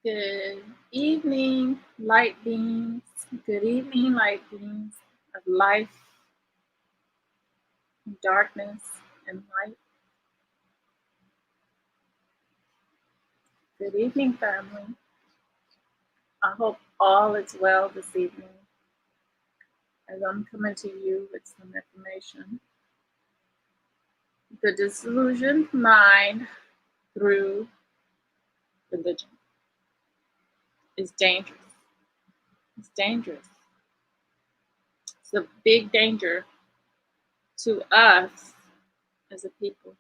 Good evening, light beings. Good evening, light beings of life, and darkness, and light. Good evening, family. I hope all is well this evening as I'm coming to you with some information. The disillusioned mind through religion is dangerous. It's dangerous. It's a big danger to us as a people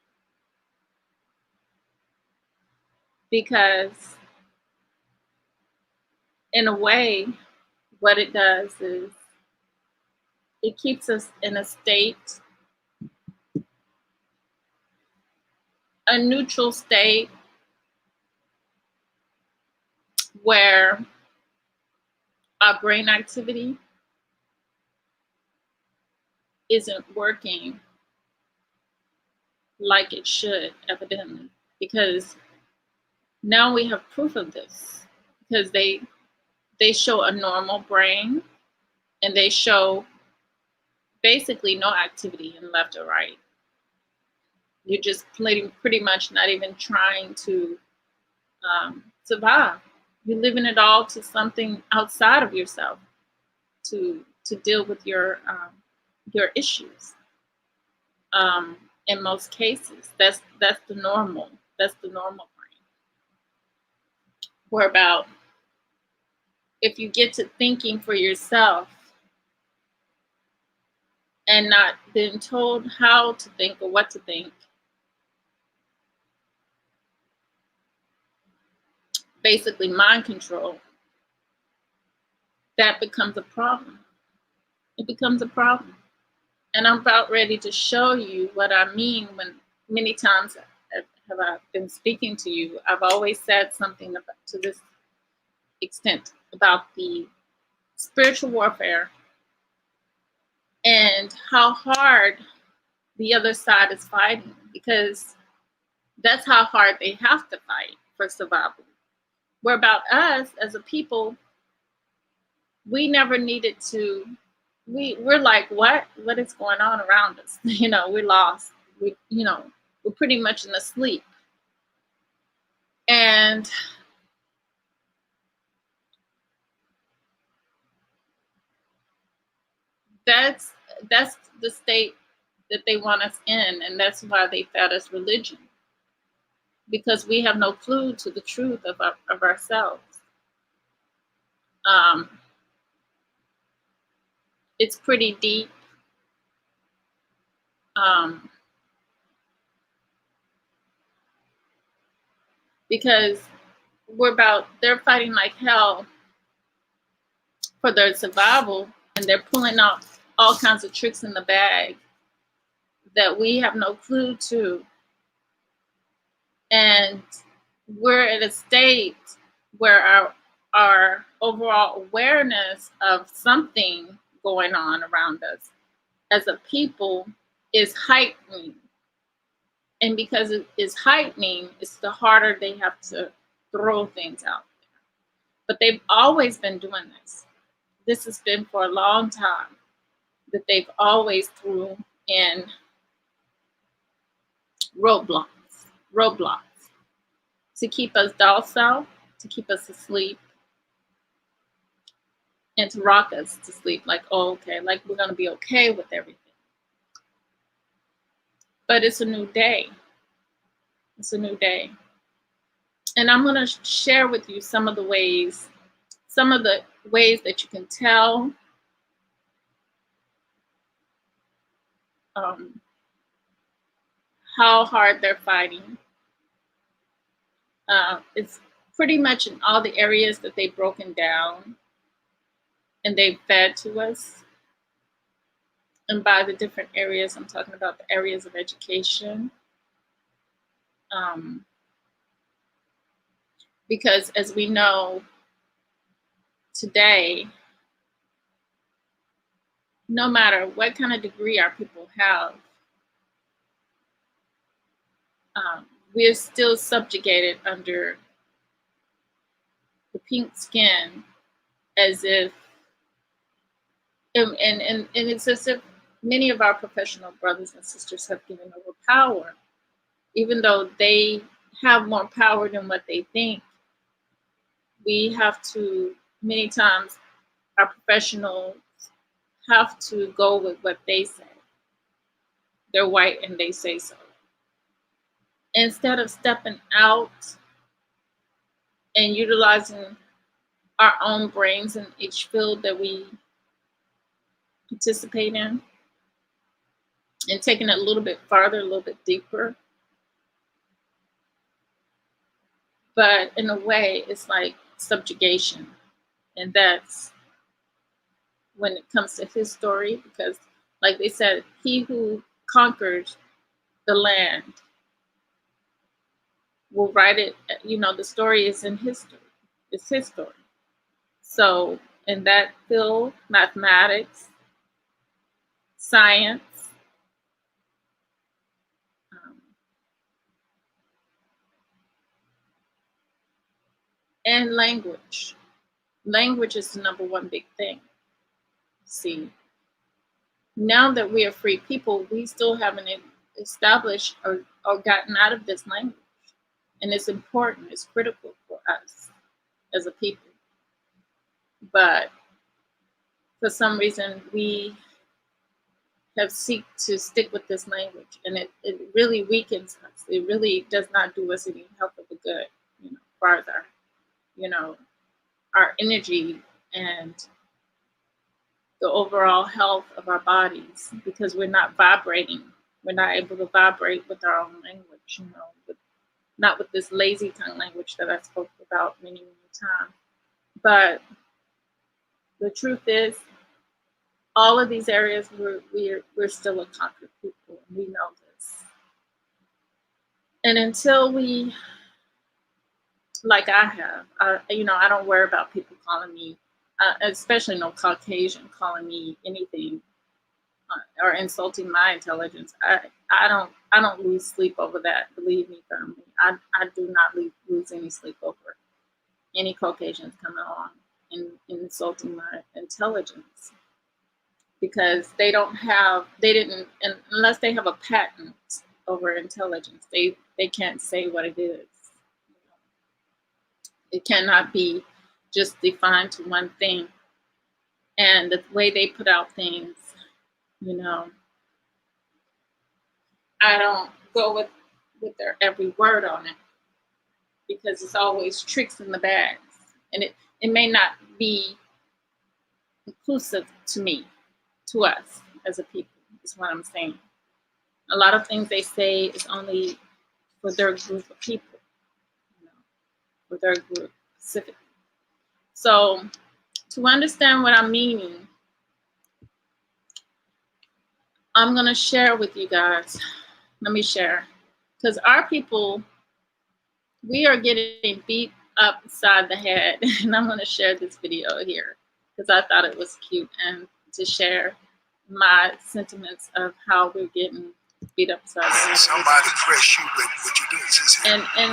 because, in a way, what it does is it keeps us in a state, a neutral state where our brain activity isn't working like it should, evidently, because now we have proof of this because they show a normal brain and they show basically no activity in left or right. You're just pretty much not even trying to survive. You're living it all to something outside of yourself to deal with your issues. In most cases, that's the normal. That's the normal brain. Where about if you get to thinking for yourself and not being told how to think or what to think, basically mind control, that becomes a problem. It becomes a problem. And I'm about ready to show you what I mean when many times have I been speaking to you. I've always said something to this extent about the spiritual warfare and how hard the other side is fighting, because that's how hard they have to fight for survival. Where about us as a people, we never needed to. We're like, what is going on around us? We're lost. We're pretty much in a sleep, and that's that's the state that they want us in, and that's why they fed us religion, because we have no clue to the truth of ourselves. Um, it's pretty deep. Um, because they're fighting like hell for their survival, and they're pulling out all kinds of tricks in the bag that we have no clue to. And we're in a state where our overall awareness of something going on around us as a people is heightening. And because it is heightening, it's the harder they have to throw things out there. But they've always been doing this. This has been for a long time that they've always threw in roadblocks to keep us docile, to keep us asleep, and to rock us to sleep. Like, oh, okay, like we're going to be okay with everything. But it's a new day. It's a new day. And I'm going to share with you some of the ways that you can tell how hard they're fighting. It's pretty much in all the areas that they've broken down and they've fed to us. And by the different areas, I'm talking about the areas of education. Because as we know today, no matter what kind of degree our people have, we're still subjugated under the pink skin as if, and it's as if many of our professional brothers and sisters have given over power, even though they have more power than what they think. We have to, many times, our professionals have to go with what they say. They're white and they say so. Instead of stepping out and utilizing our own brains in each field that we participate in and taking it a little bit farther, a little bit deeper. But in a way, it's like subjugation. And that's when it comes to his story, because, like they said, he who conquered the land will write it. The story is in history. It's his story. So in that field, mathematics, science, and language. Language is the number one big thing. See, now that we are free people, we still haven't established or gotten out of this language. And it's important, it's critical for us as a people. But for some reason, we have seek to stick with this language, and it really weakens us. It really does not do us any help of the good, farther, our energy and the overall health of our bodies, because we're not vibrating. We're not able to vibrate with our own language, not with this lazy tongue language that I spoke about many, many times. But the truth is, all of these areas we're still a conquered people, and we know this. And until we, like I have, I don't worry about people calling me, especially no Caucasian, calling me anything or insulting my intelligence. I don't lose sleep over that. Believe me, family. I do not lose any sleep over any Caucasians coming along and insulting my intelligence, because unless they have a patent over intelligence, they can't say what it is. It cannot be just defined to one thing. And the way they put out things, I don't go with their every word on it, because it's always tricks in the bags. And it may not be inclusive to me, to us as a people, is what I'm saying. A lot of things they say is only for their group of people, for their group specifically. So to understand what I'm meaning, I'm going to share with you guys. Let me share. Because our people, we are getting beat upside the head. And I'm going to share this video here because I thought it was cute, and to share my sentiments of how we're getting beat upside the head. Somebody press you with what you doing. And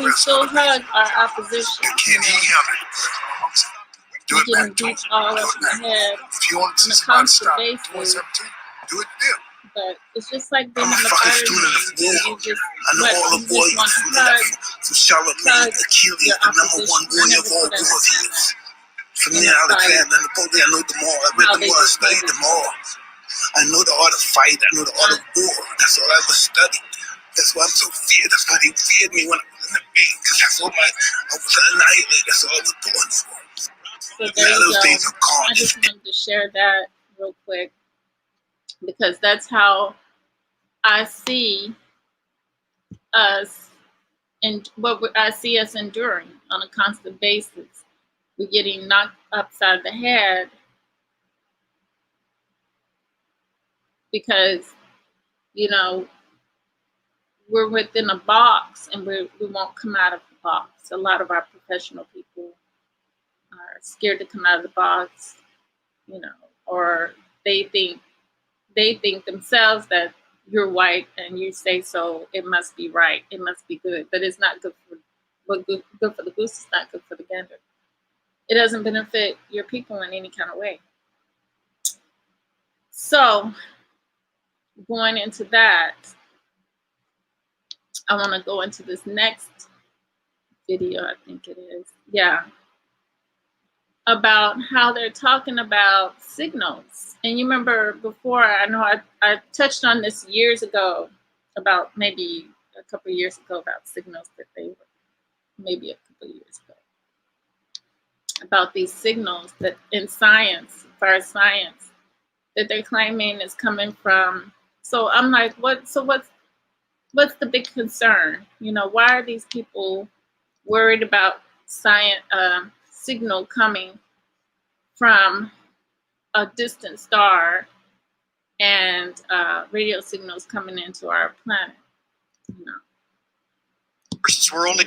we still hug our opposition. We're getting beat all up in the head on a constant basis. Do it there. But it's just like being in the fire. You just want to hug your opposition. For me, Alexander, Napoleon, I know them all. I read them all, I studied them all. I know the art of fight, I know the art of war. That's all I ever studied. That's why I'm so feared. That's why they feared me when I was in the ring, because that's all I was annihilated. That's all I was born for. So there you go. I just wanted to share that real quick, because that's how I see us, and what I see us enduring on a constant basis. We're getting knocked upside the head because, we're within a box, and we won't come out of the box. A lot of our professional people are scared to come out of the box, or they think themselves that you're white and you say so, it must be right, it must be good, but it's not good for good for the goose is not good for the gander. it doesn't benefit your people in any kind of way. So going into that, I want to go into this next video, I think it is. Yeah. About how they're talking about signals. And you remember before, I know I touched on this years ago, about maybe a couple of years ago, about signals that they were, maybe a couple of years ago, about these signals that in science, as far as science, that they're claiming is coming from. So I'm like, what's the big concern? You know, why are these people worried about science signal coming from a distant star and radio signals coming into our planet? You know. We're only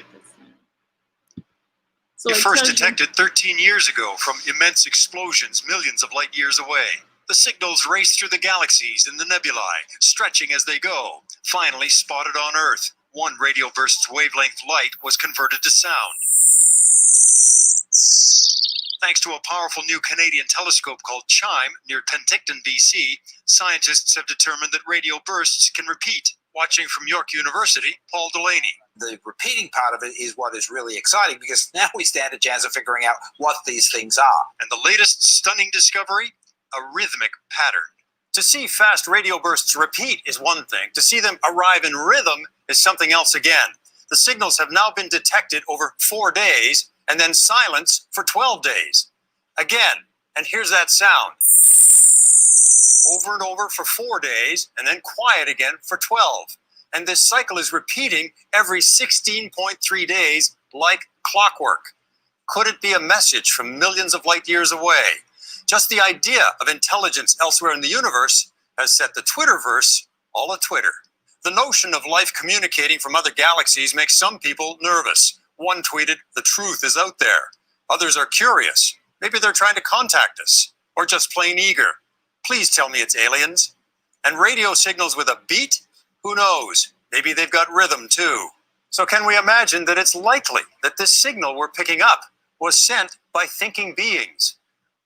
first detected 13 years ago from immense explosions millions of light years away. The signals race through the galaxies and the nebulae, stretching as they go. Finally spotted on Earth, one radio burst's wavelength light was converted to sound. Thanks to a powerful new Canadian telescope called CHIME near Penticton, BC, scientists have determined that radio bursts can repeat. Watching from York University, Paul Delaney. The repeating part of it is what is really exciting, because now we stand a chance of figuring out what these things are. And the latest stunning discovery? A rhythmic pattern. To see fast radio bursts repeat is one thing. To see them arrive in rhythm is something else again. The signals have now been detected over 4 days and then silence for 12 days. Again, and here's that sound. Over and over for 4 days and then quiet again for 12. And this cycle is repeating every 16.3 days like clockwork. Could it be a message from millions of light years away? Just the idea of intelligence elsewhere in the universe has set the Twitterverse all a-twitter. The notion of life communicating from other galaxies makes some people nervous. One tweeted, "The truth is out there." Others are curious. Maybe they're trying to contact us, or just plain eager. Please tell me it's aliens. And radio signals with a beat? Who knows? Maybe they've got rhythm too. So can we imagine that it's likely that this signal we're picking up was sent by thinking beings?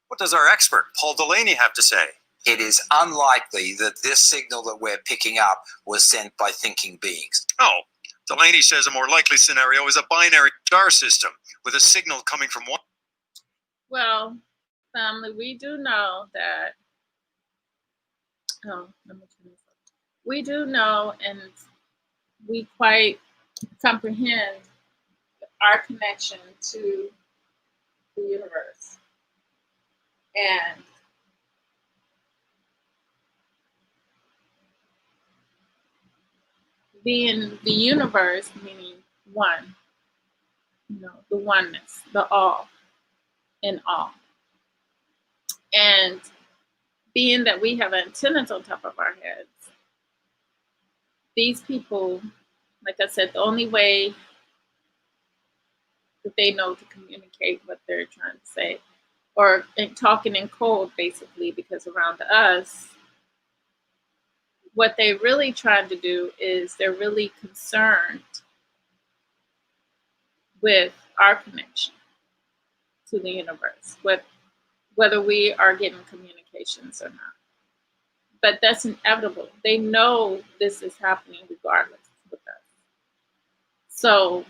What does our expert, Paul Delaney, have to say? It is unlikely that this signal that we're picking up was sent by thinking beings. Oh, Delaney says a more likely scenario is a binary star system with a signal coming from one. Well, family, we do know that. Oh, let me turn this up. We do know, and we quite comprehend our connection to the universe. And being the universe, meaning one, you know, the oneness, the all in all. And being that we have antennas on top of our heads, these people, like I said, the only way that they know to communicate what they're trying to say, or talking in code, basically, because around us, what they're really trying to do is they're really concerned with our connection to the universe, whether we are getting communications or not. But that's inevitable. They know this is happening regardless with us. So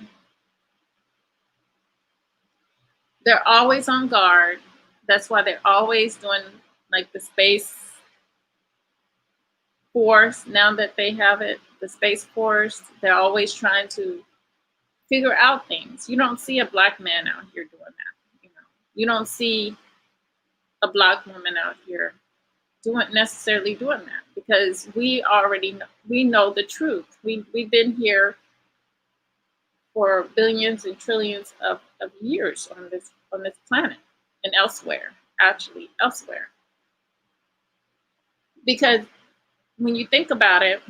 they're always on guard. That's why they're always doing like the Space Force. Now that they have it, the Space Force, they're always trying to figure out things. You don't see a black man out here doing that. You know, you don't see a black woman out here necessarily doing that, because we already know, we know the truth. We've been here for billions and trillions of years on this planet and elsewhere, actually elsewhere. Because when you think about it,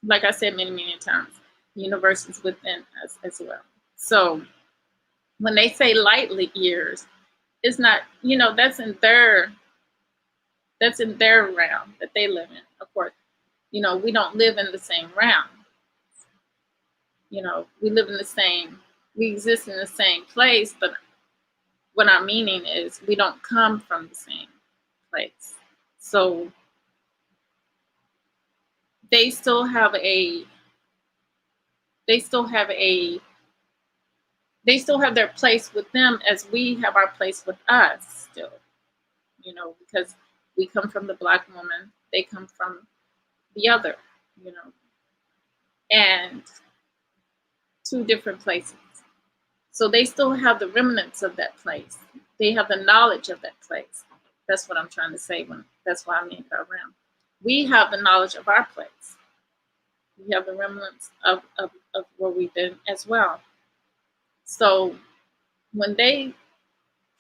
like I said many, many times, the universe is within us as well. So when they say light years, it's not, you know, that's in their realm that they live in. Of course, you know, we don't live in the same realm. You know, we exist in the same place, but what I'm meaning is we don't come from the same place. So they still have a they still have a they still have their place with them as we have our place with us still, because we come from the Black woman, they come from the other, you know, and two different places. So they still have the remnants of that place. They have the knowledge of that place. That's what I'm trying to say that's why I mean our realm. We have the knowledge of our place. We have the remnants of where we've been as well. So when they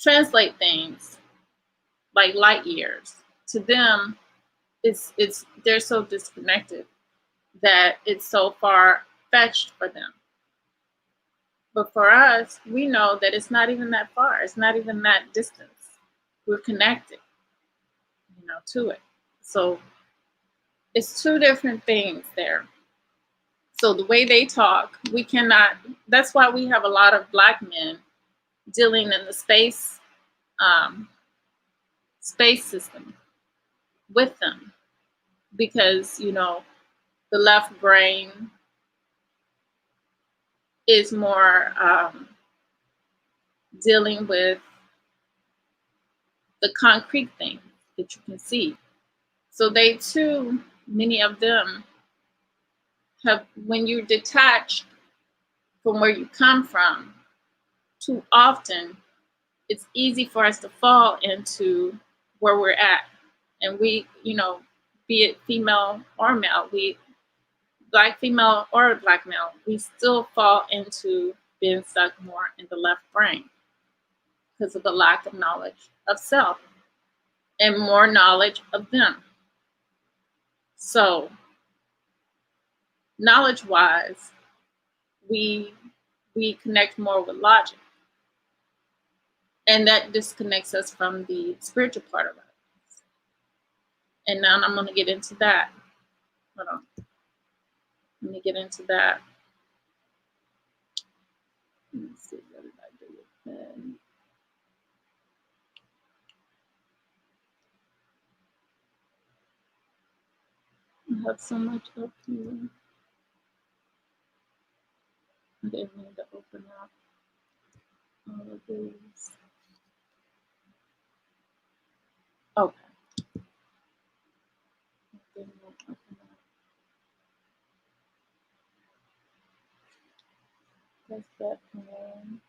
translate things like light years, to them, it's they're so disconnected that it's so far fetched for them. But for us, we know that it's not even that far. It's not even that distance. We're connected, to it. So it's two different things there. So the way they talk, we cannot. That's why we have a lot of Black men dealing in the space system with them, because the left brain is more dealing with the concrete thing that you can see. So they too, many of them have, when you're detached from where you come from, too often, it's easy for us to fall into where we're at. And we, be it female or male, Black female or Black male, we still fall into being stuck more in the left brain because of the lack of knowledge of self and more knowledge of them. So knowledge-wise, we connect more with logic, and that disconnects us from the spiritual part of us. And now I'm going to get into that. Hold on. Let me get into that. Let me see, what did I do with that? I have so much up here. I didn't need to open up all of these. Okay. I didn't open up. That's that one.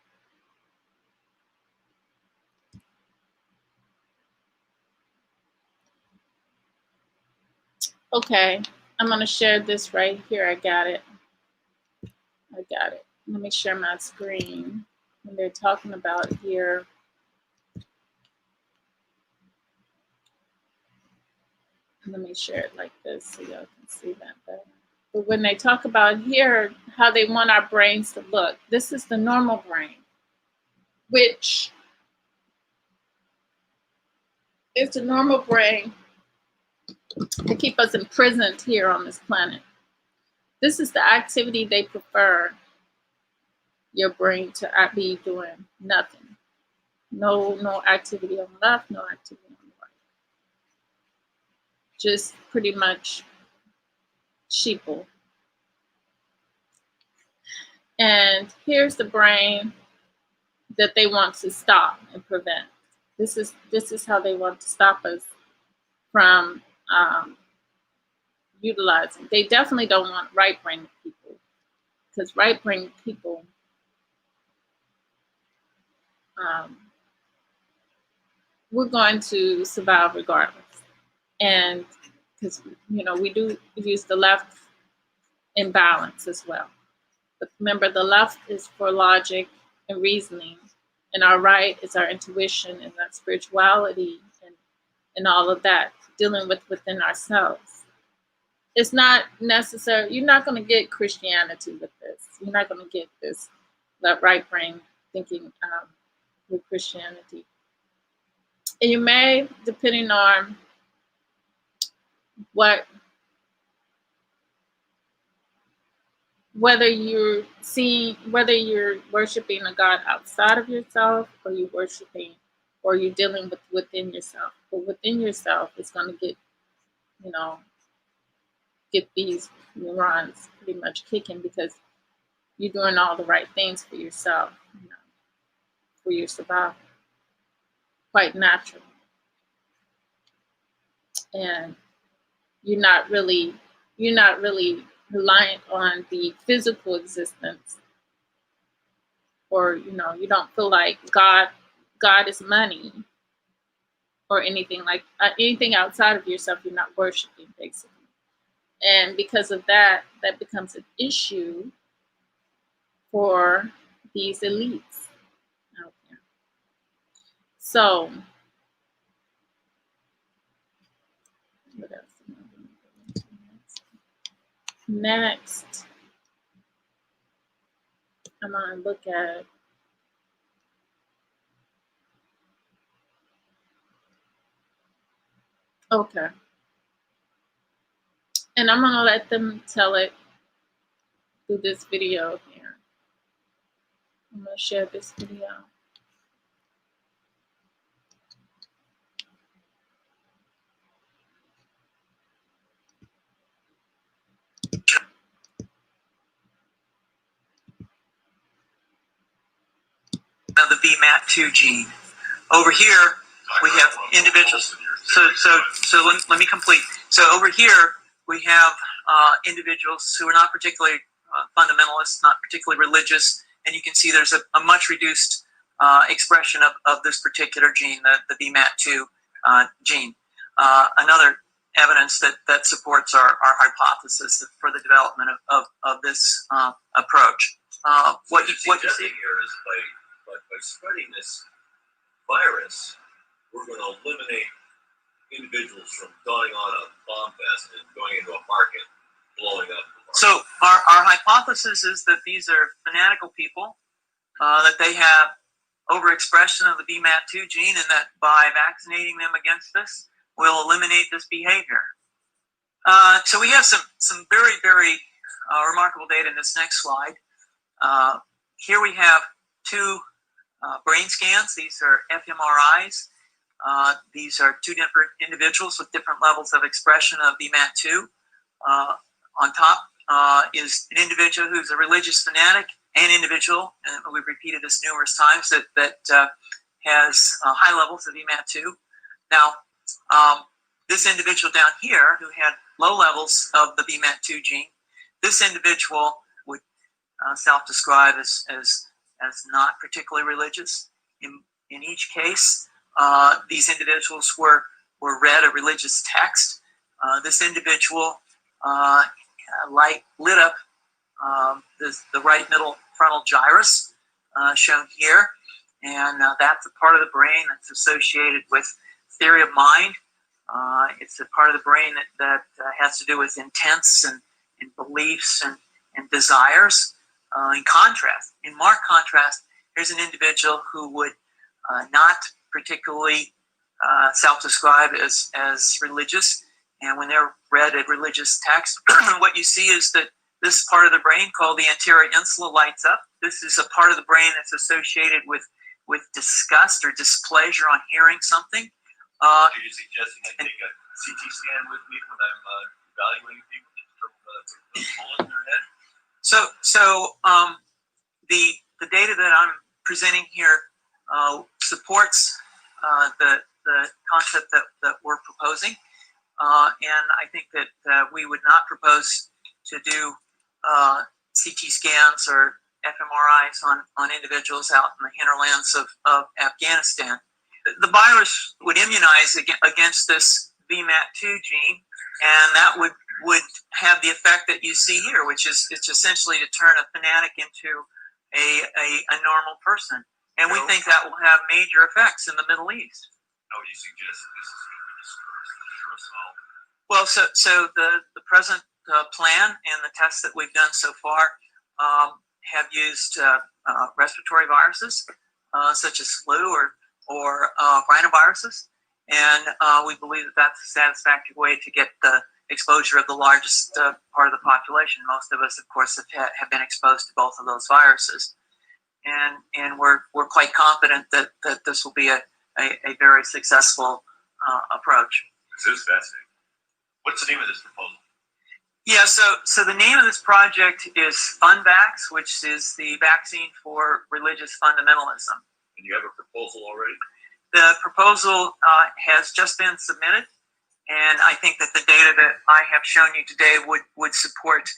Okay, I'm going to share this right here. I got it. Let me share my screen. When they're talking about here, let me share it like this so y'all can see that better. But when they talk about here, how they want our brains to look, this is the normal brain, which is the normal brain to keep us imprisoned here on this planet. This is the activity they prefer your brain to be doing. Nothing. No activity on the left, no activity on the right. Just pretty much sheeple. And here's the brain that they want to stop and prevent. This is how they want to stop us from utilizing. They definitely don't want right brain people, because right brain people we're going to survive regardless. And because we do use the left in balance as well. But remember, the left is for logic and reasoning, and our right is our intuition and that spirituality and all of that, dealing with within ourselves. It's not necessary. You're not going to get Christianity with this. You're not going to get that right brain thinking with Christianity. And you may, depending on what whether you're worshiping a God outside of yourself, or you're worshiping, or you're dealing with within yourself. But within yourself, it's going to get, you know, get these neurons pretty much kicking, because you're doing all the right things for yourself, you know, for your survival, quite natural. And you're not really reliant on the physical existence, or, you know, you don't feel like God is money, or anything like anything outside of yourself. You're not worshiping, basically. And because of that, that becomes an issue for these elites out there. So what else am I going to go into next? I'm going to look at okay. And I'm going to let them tell it through this video here. I'm going to share this video. Now the VMAT2 gene. Over here, we have individuals. So let me complete. So over here, we have individuals who are not particularly fundamentalist, not particularly religious, and you can see there's a much reduced expression of this particular gene, the VMAT2 gene. Another evidence that supports our hypothesis for the development of this approach. What you see here is by spreading this virus, we're going to eliminate individuals from going on a bomb vest and going into a market, blowing up the market. So our hypothesis is that these are fanatical people, that they have overexpression of the VMAT2 gene, and that by vaccinating them against this, we'll eliminate this behavior. So we have some very, very remarkable data in this next slide. Here we have two brain scans. These are fMRIs. These are two different individuals with different levels of expression of VMAT2. On top is an individual who's a religious fanatic, an individual, and we've repeated this numerous times, that has high levels of VMAT2. Now, this individual down here who had low levels of the VMAT2 gene, this individual would self-describe as not particularly religious. In each case, these individuals were read a religious text. This individual lit up the right middle frontal gyrus, shown here, and that's a part of the brain that's associated with theory of mind. It's a part of the brain that has to do with intents and beliefs and desires. In marked contrast, here's an individual who would not particularly self-describe as religious, and when they're read a religious text, what you see is that this part of the brain called the anterior insula lights up. This is a part of the brain that's associated with disgust or displeasure on hearing something. Are you suggesting I take a CT scan with me when I'm evaluating people to determine the hole in their head? So the data that I'm presenting here supports the concept that we're proposing, and I think that we would not propose to do CT scans or fMRIs on individuals out in the hinterlands of Afghanistan. The virus would immunize against this VMAT2 gene, and that would have the effect that you see here, which is it's essentially to turn a fanatic into a normal person. And we think that will have major effects in the Middle East. How would you suggest that this is going to be dispersed? Well, so the present plan and the tests that we've done so far have used respiratory viruses such as flu or rhinoviruses, and we believe that that's a satisfactory way to get the exposure of the largest part of the population. Most of us, of course, have been exposed to both of those viruses, and we're quite confident that this will be a very successful approach. This is fascinating. What's the name of this proposal? Yeah, so the name of this project is FunVax, which is the vaccine for religious fundamentalism. And you have a proposal already? The proposal has just been submitted, and I think that the data that I have shown you today would support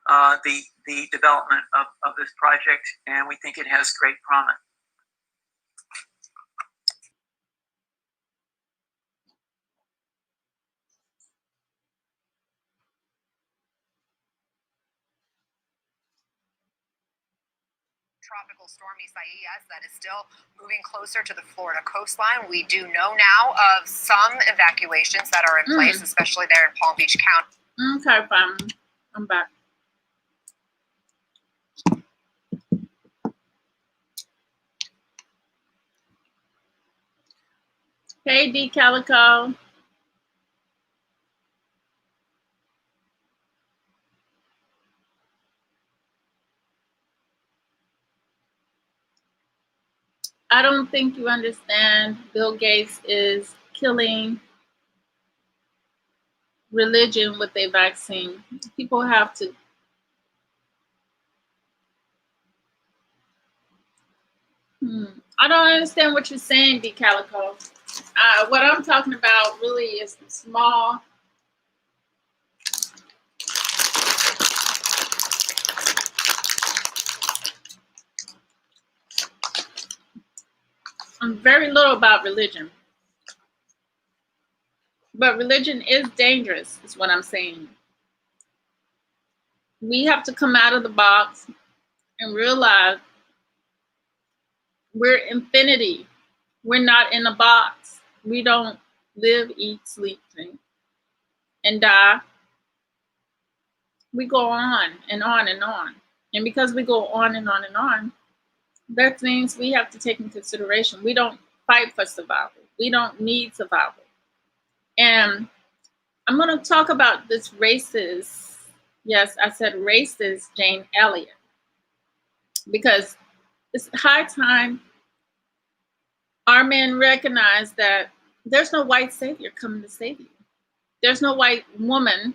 the development of this project, and we think it has great promise. Tropical storm Isaias that is still moving closer to the Florida coastline. We do know now of some evacuations that are in place, especially there in Palm Beach County. Okay, fine. I'm back. Hey, D Calico. I don't think you understand. Bill Gates is killing religion with a vaccine. People have to. I don't understand what you're saying, D Calico. What I'm talking about really is small. Very little about religion. But religion is dangerous, is what I'm saying. We have to come out of the box and realize we're infinity. We're not in a box. We don't live, eat, sleep, drink, and die. We go on and on and on. And because we go on and on and on, that means we have to take into consideration we don't fight for survival. We don't need survival. And I'm going to talk about this racist, yes, I said racist Jane Elliott, because it's high time our men recognize that there's no white savior coming to save you. There's no white woman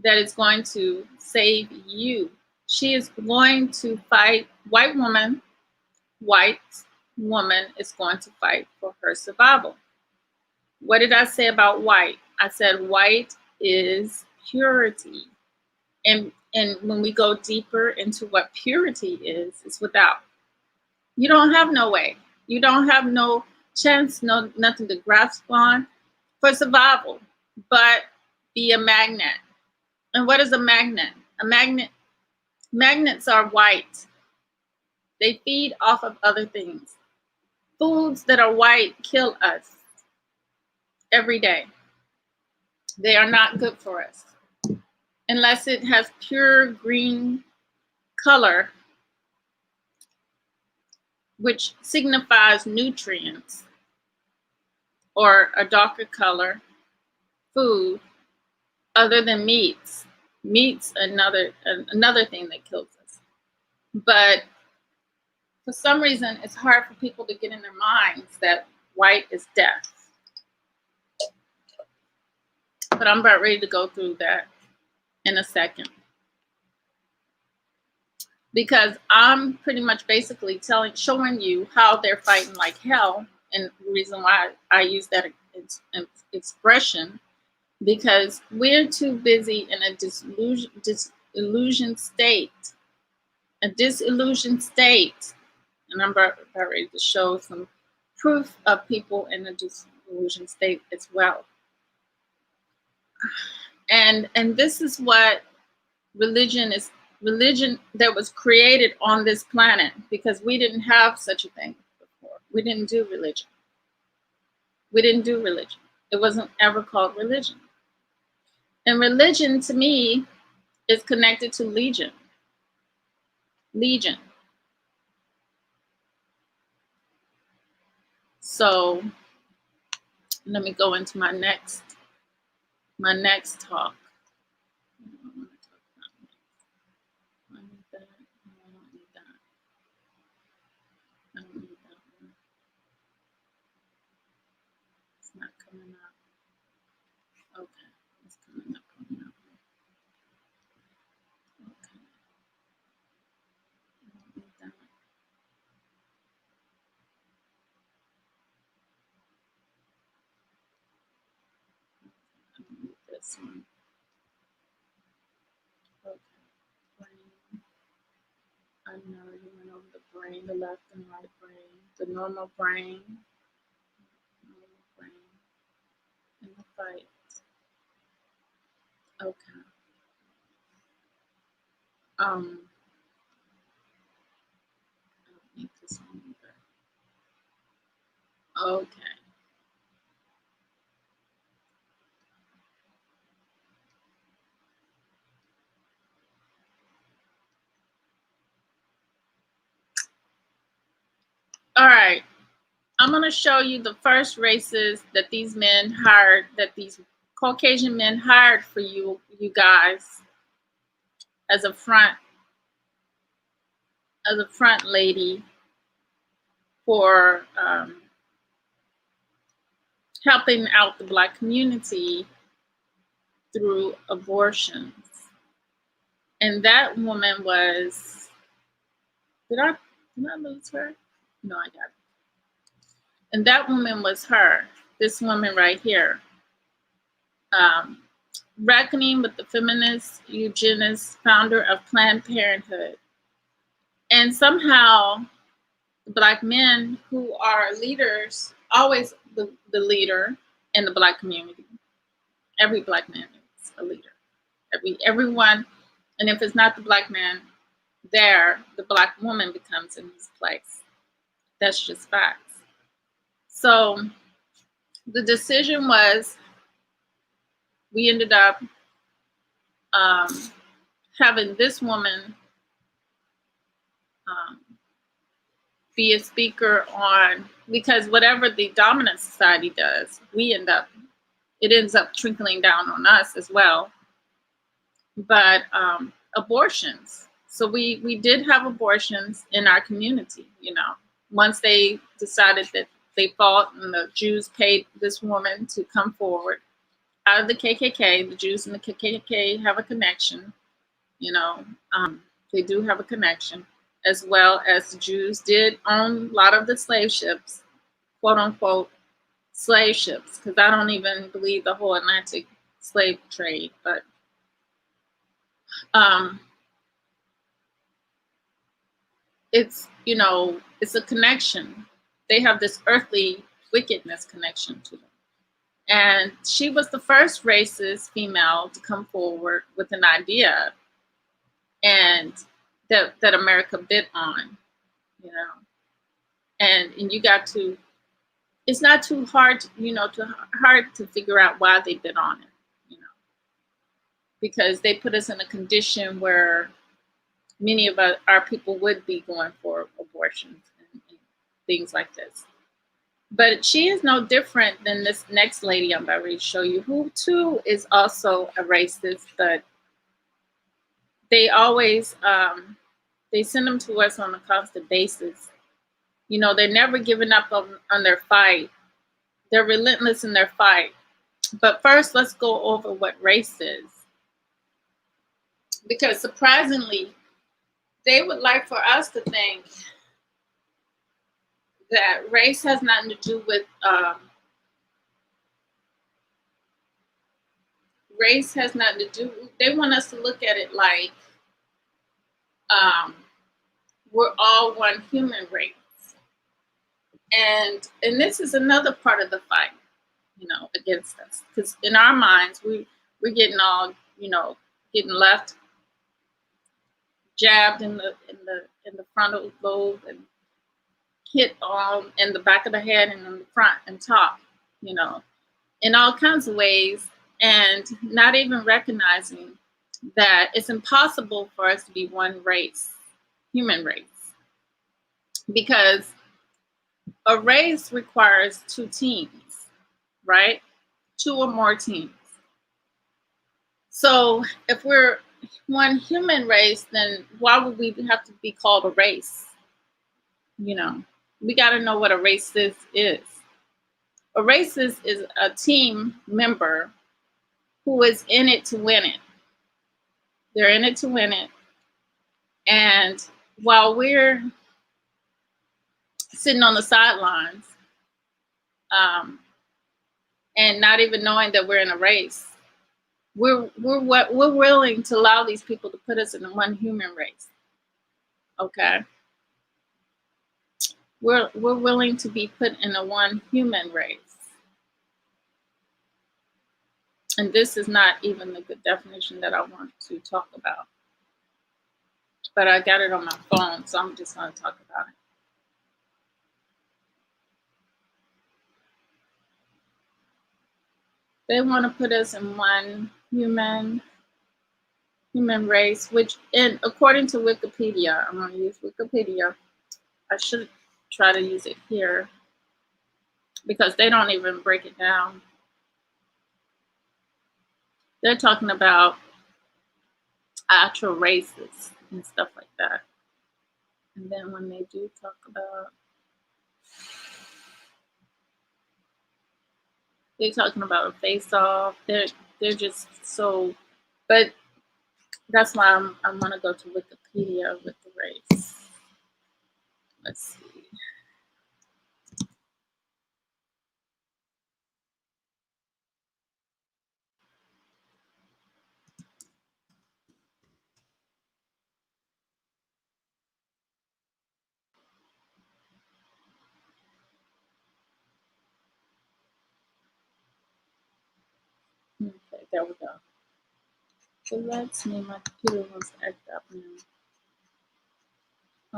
that is going to save you. She is going to fight. White woman is going to fight for her survival. What did I say about white? I said white is purity. And when we go deeper into what purity is, it's without. You don't have no way. You don't have no chance, nothing to grasp on for survival, but be a magnet. And what is a magnet? Magnets are white. They feed off of other things. Foods that are white kill us every day. They are not good for us unless it has pure green color, which signifies nutrients, or a darker color food other than meats. Meat's another thing that kills us. But for some reason, it's hard for people to get in their minds that white is death. But I'm about ready to go through that in a second. Because I'm pretty much basically showing you how they're fighting like hell. And the reason why I use that expression, because we're too busy in a disillusioned state. A disillusioned state. And I'm about ready to show some proof of people in a disillusioned state as well. And this is what religion is. Religion that was created on this planet, because we didn't have such a thing before. We didn't do religion. It wasn't ever called religion. And religion to me is connected to legion. So let me go into my next talk. I don't need that one. It's not coming up. Okay, it's coming up. Okay. I don't need that. I don't need this one. Okay. Brain. I know you went over the brain, the left and right brain, the normal brain, and the fight. Okay. I don't need this one either. Okay. All right. I'm going to show you the first races that these men hired, that these Caucasian men hired for you guys as a front lady for helping out the Black community through abortions. And that woman was, did I lose her? No, I got it. And that woman was her, this woman right here. Reckoning with the feminist eugenist, founder of Planned Parenthood. And somehow the Black men who are leaders, always the leader in the Black community. Every Black man is a leader. Everyone, and if it's not the Black man there, the Black woman becomes in his place. That's just facts. So the decision was, we ended up having this woman be a speaker on, because whatever the dominant society does, it ends up trickling down on us as well. But abortions. So we did have abortions in our community, once they decided that they fought and the Jews paid this woman to come forward out of the KKK. The Jews and the KKK have a connection, they do have a connection, as well as the Jews did own a lot of the slave ships, quote unquote slave ships, because I don't even believe the whole Atlantic slave trade, but it's a connection. They have this earthly wickedness connection to them. And she was the first racist female to come forward with an idea, and that America bit on, and you got to, it's not too hard, hard to figure out why they bit on it, because they put us in a condition where many of our people would be going for abortions and things like this. But she is no different than this next lady I'm about to show you, who too is also a racist, but they always, they send them to us on a constant basis. They're never giving up on their fight. They're relentless in their fight. But first, let's go over what race is. Because surprisingly, they would like for us to think that race has nothing to do with, they want us to look at it like we're all one human race. And this is another part of the fight, against us. Because in our minds, we're getting all, getting left, jabbed in the frontal lobe, and hit in the back of the head and in the front and top, in all kinds of ways, and not even recognizing that it's impossible for us to be one race, human race, because a race requires two teams, right? Two or more teams. So if we're one human race, then why would we have to be called a race? We got to know what a racist is. A racist is a team member who is in it to win it. They're in it to win it. And while we're sitting on the sidelines and not even knowing that we're in a race, we're willing to allow these people to put us in one human race. Okay, we're willing to be put in a one human race, and this is not even the good definition that I want to talk about. But I got it on my phone, so I'm just going to talk about it. They want to put us in one human race, which, according to Wikipedia, I'm going to use Wikipedia. I should try to use it here because they don't even break it down. They're talking about actual races and stuff like that. And then when they do talk about, they're talking about a face-off. They're just so, but that's why I'm gonna go to Wikipedia with the race. Let's see. Okay, there we go. So let's see, my computer wants to act up now.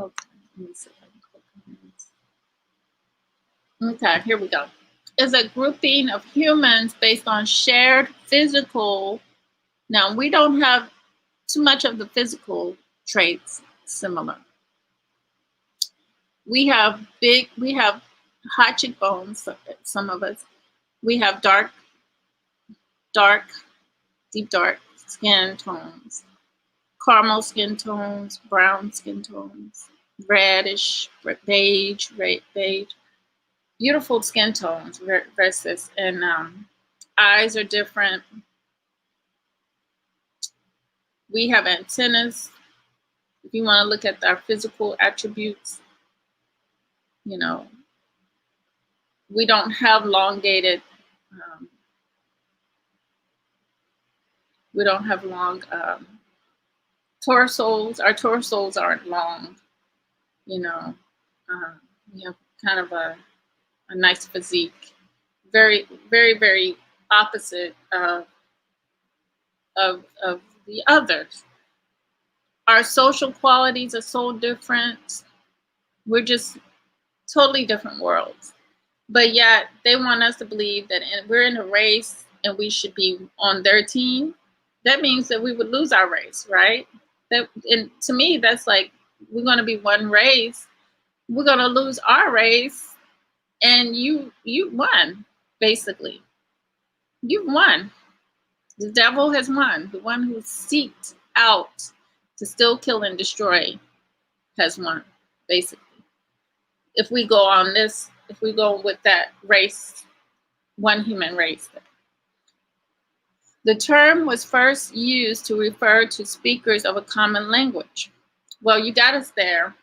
Okay, let me see if I can click on this. Okay, here we go. Is a grouping of humans based on shared physical. Now, we don't have too much of the physical traits similar. We have high cheekbones, some of us. We have deep dark skin tones, caramel skin tones, brown skin tones, reddish, beige. Beautiful skin tones versus, and eyes are different. We have antennas. If you want to look at our physical attributes, you know, we don't have elongated, we don't have long torsos. Our torsos aren't long, you know. We have kind of a nice physique. Very, very, very opposite of the others. Our social qualities are so different. We're just totally different worlds. But yet they want us to believe that we're in a race and we should be on their team. That means that we would lose our race, right? And to me, that's like, we're going to be one race. We're going to lose our race, and you won, basically. You've won. The devil has won. The one who seeked out to still kill and destroy has won, basically. If we go with that race, one human race. The term was first used to refer to speakers of a common language. Well, you got us there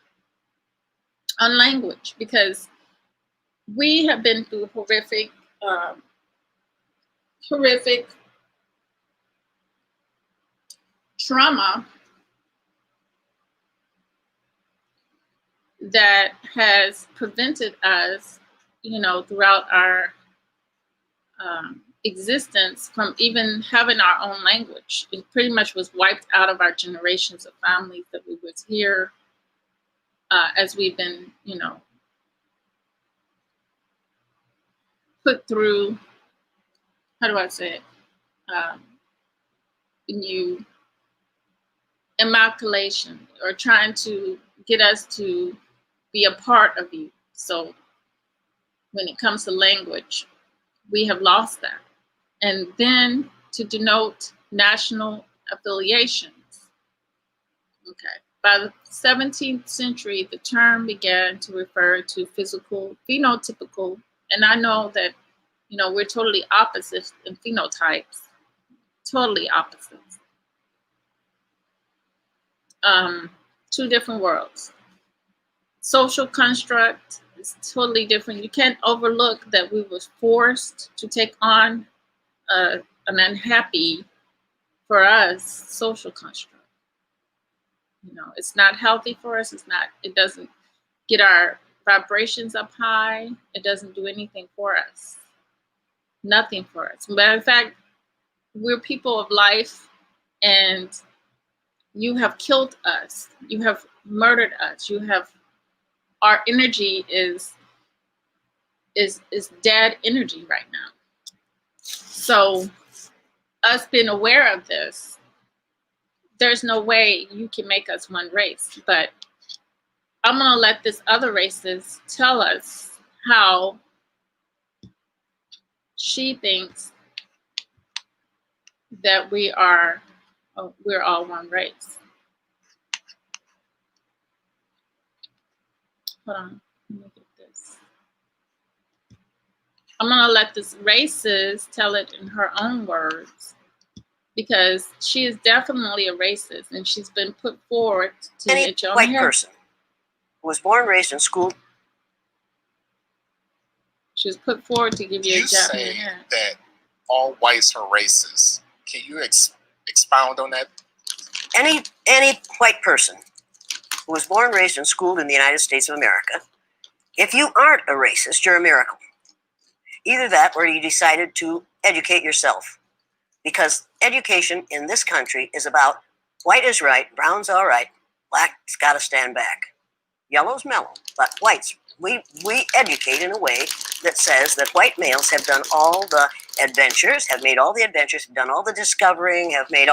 on language, because we have been through horrific trauma that has prevented us, throughout our existence from even having our own language. It pretty much was wiped out of our generations of families that we was here as we've been, put through, how do I say it? New immaculation, or trying to get us to be a part of you. So when it comes to language, we have lost that. And then to denote national affiliations. Okay, By the 17th century, the term began to refer to physical, phenotypical, and I know that, we're totally opposites in phenotypes, totally opposites. Two different worlds. Social construct is totally different. You can't overlook that we were forced to take on an unhappy, for us, social construct. It's not healthy for us. It doesn't get our vibrations up high. It doesn't do anything for us. Nothing for us. Matter of fact, we're people of life, and you have killed us. You have murdered us. Our energy is dead energy right now. So us being aware of this, there's no way you can make us one race. But I'm going to let this other races tell us how she thinks that we're all one race. Hold on, let me get this. I'm going to let this races tell it in her own words, because she is definitely a racist, and she's been put forward to get your white person who was born, raised, and schooled. She was put forward to give you a job. You say that all whites are racist. Can you expound on that? Any white person who was born, raised, and schooled in the United States of America, if you aren't a racist, you're a miracle. Either that, or you decided to educate yourself. Because education in this country is about white is right, brown's all right, black's got to stand back. Yellow's mellow, but whites, we educate in a way that says that white males have done all the adventures, have made all the adventures, have done all the discovering, have made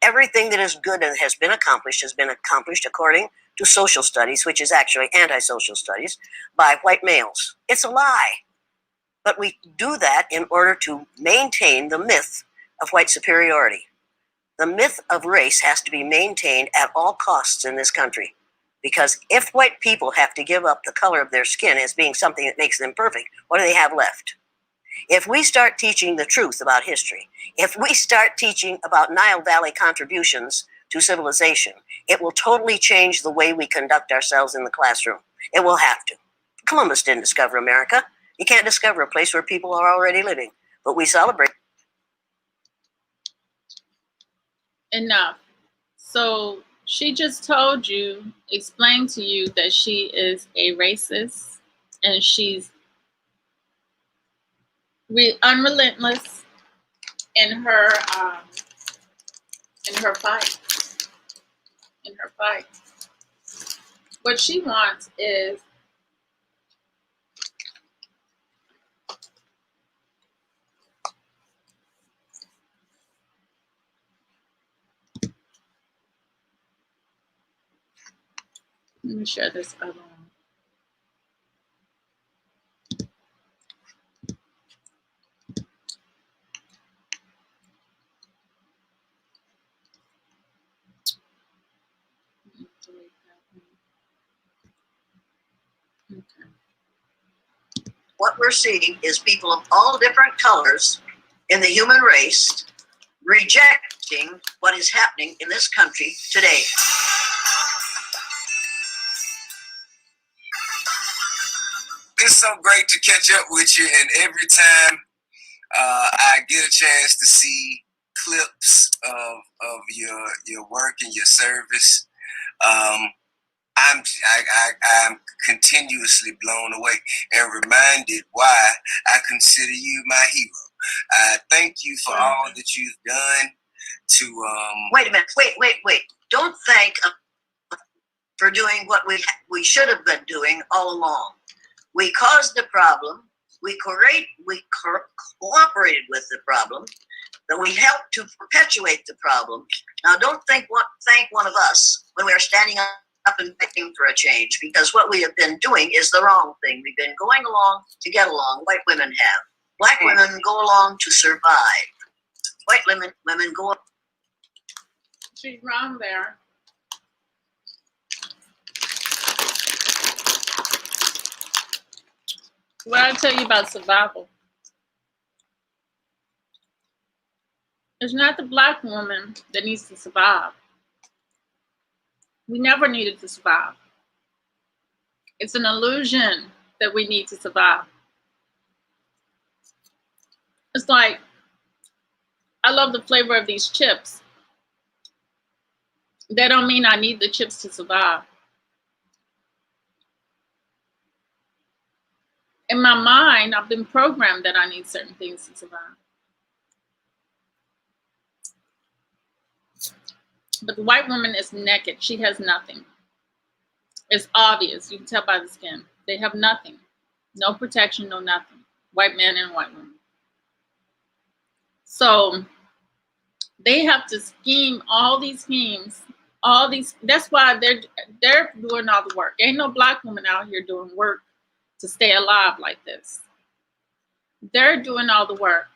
everything that is good and has been accomplished according to social studies, which is actually anti-social studies, by white males. It's a lie. But we do that in order to maintain the myth of white superiority. The myth of race has to be maintained at all costs in this country. Because if white people have to give up the color of their skin as being something that makes them perfect, what do they have left? If we start teaching the truth about history, if we start teaching about Nile Valley contributions to civilization, it will totally change the way we conduct ourselves in the classroom. It will have to. Columbus didn't discover America. You can't discover a place where people are already living, but we celebrate. Enough. So she just explained to you that she is a racist, and she's unrelentless in her fight. What she wants is let me share this other one. Okay. What we're seeing is people of all different colors in the human race rejecting what is happening in this country today. It's so great to catch up with you, and every time I get a chance to see clips of your work and your service, I'm continuously blown away and reminded why I consider you my hero. I thank you for all that you've done to. Wait a minute. Wait. Don't thank for doing what we should have been doing all along. We caused the problem. We cooperated with the problem. That we helped to perpetuate the problem. Now, don't thank one of us when we are standing up and fighting for a change, because what we have been doing is the wrong thing. We've been going along to get along. White women have. Black women go along to survive. White women go. She's wrong there. What I tell you about survival, it's not the black woman that needs to survive. We never needed to survive. It's an illusion that we need to survive. It's like, I love the flavor of these chips. That don't mean I need the chips to survive. In my mind, I've been programmed that I need certain things to survive. But the white woman is naked. She has nothing. It's obvious. You can tell by the skin. They have nothing. No protection, no nothing. White man and white woman. So they have to scheme all these schemes. That's why they're doing all the work. Ain't no black woman out here doing work to stay alive like this. They're doing all the work.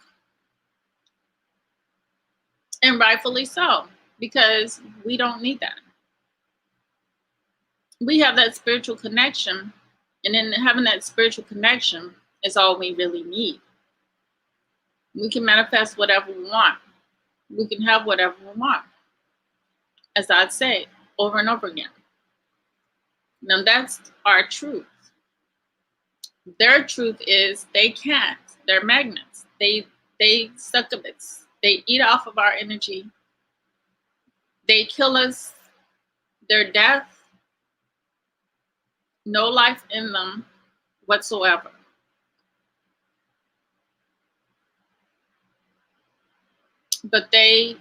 And rightfully so, because we don't need that. We have that spiritual connection, and in having that spiritual connection is all we really need. We can manifest whatever we want. We can have whatever we want, as I'd say over and over again. Now that's our truth. Their truth is they can't. They're magnets. They suck of it. They eat off of our energy. They kill us. Their death, no life in them whatsoever. But they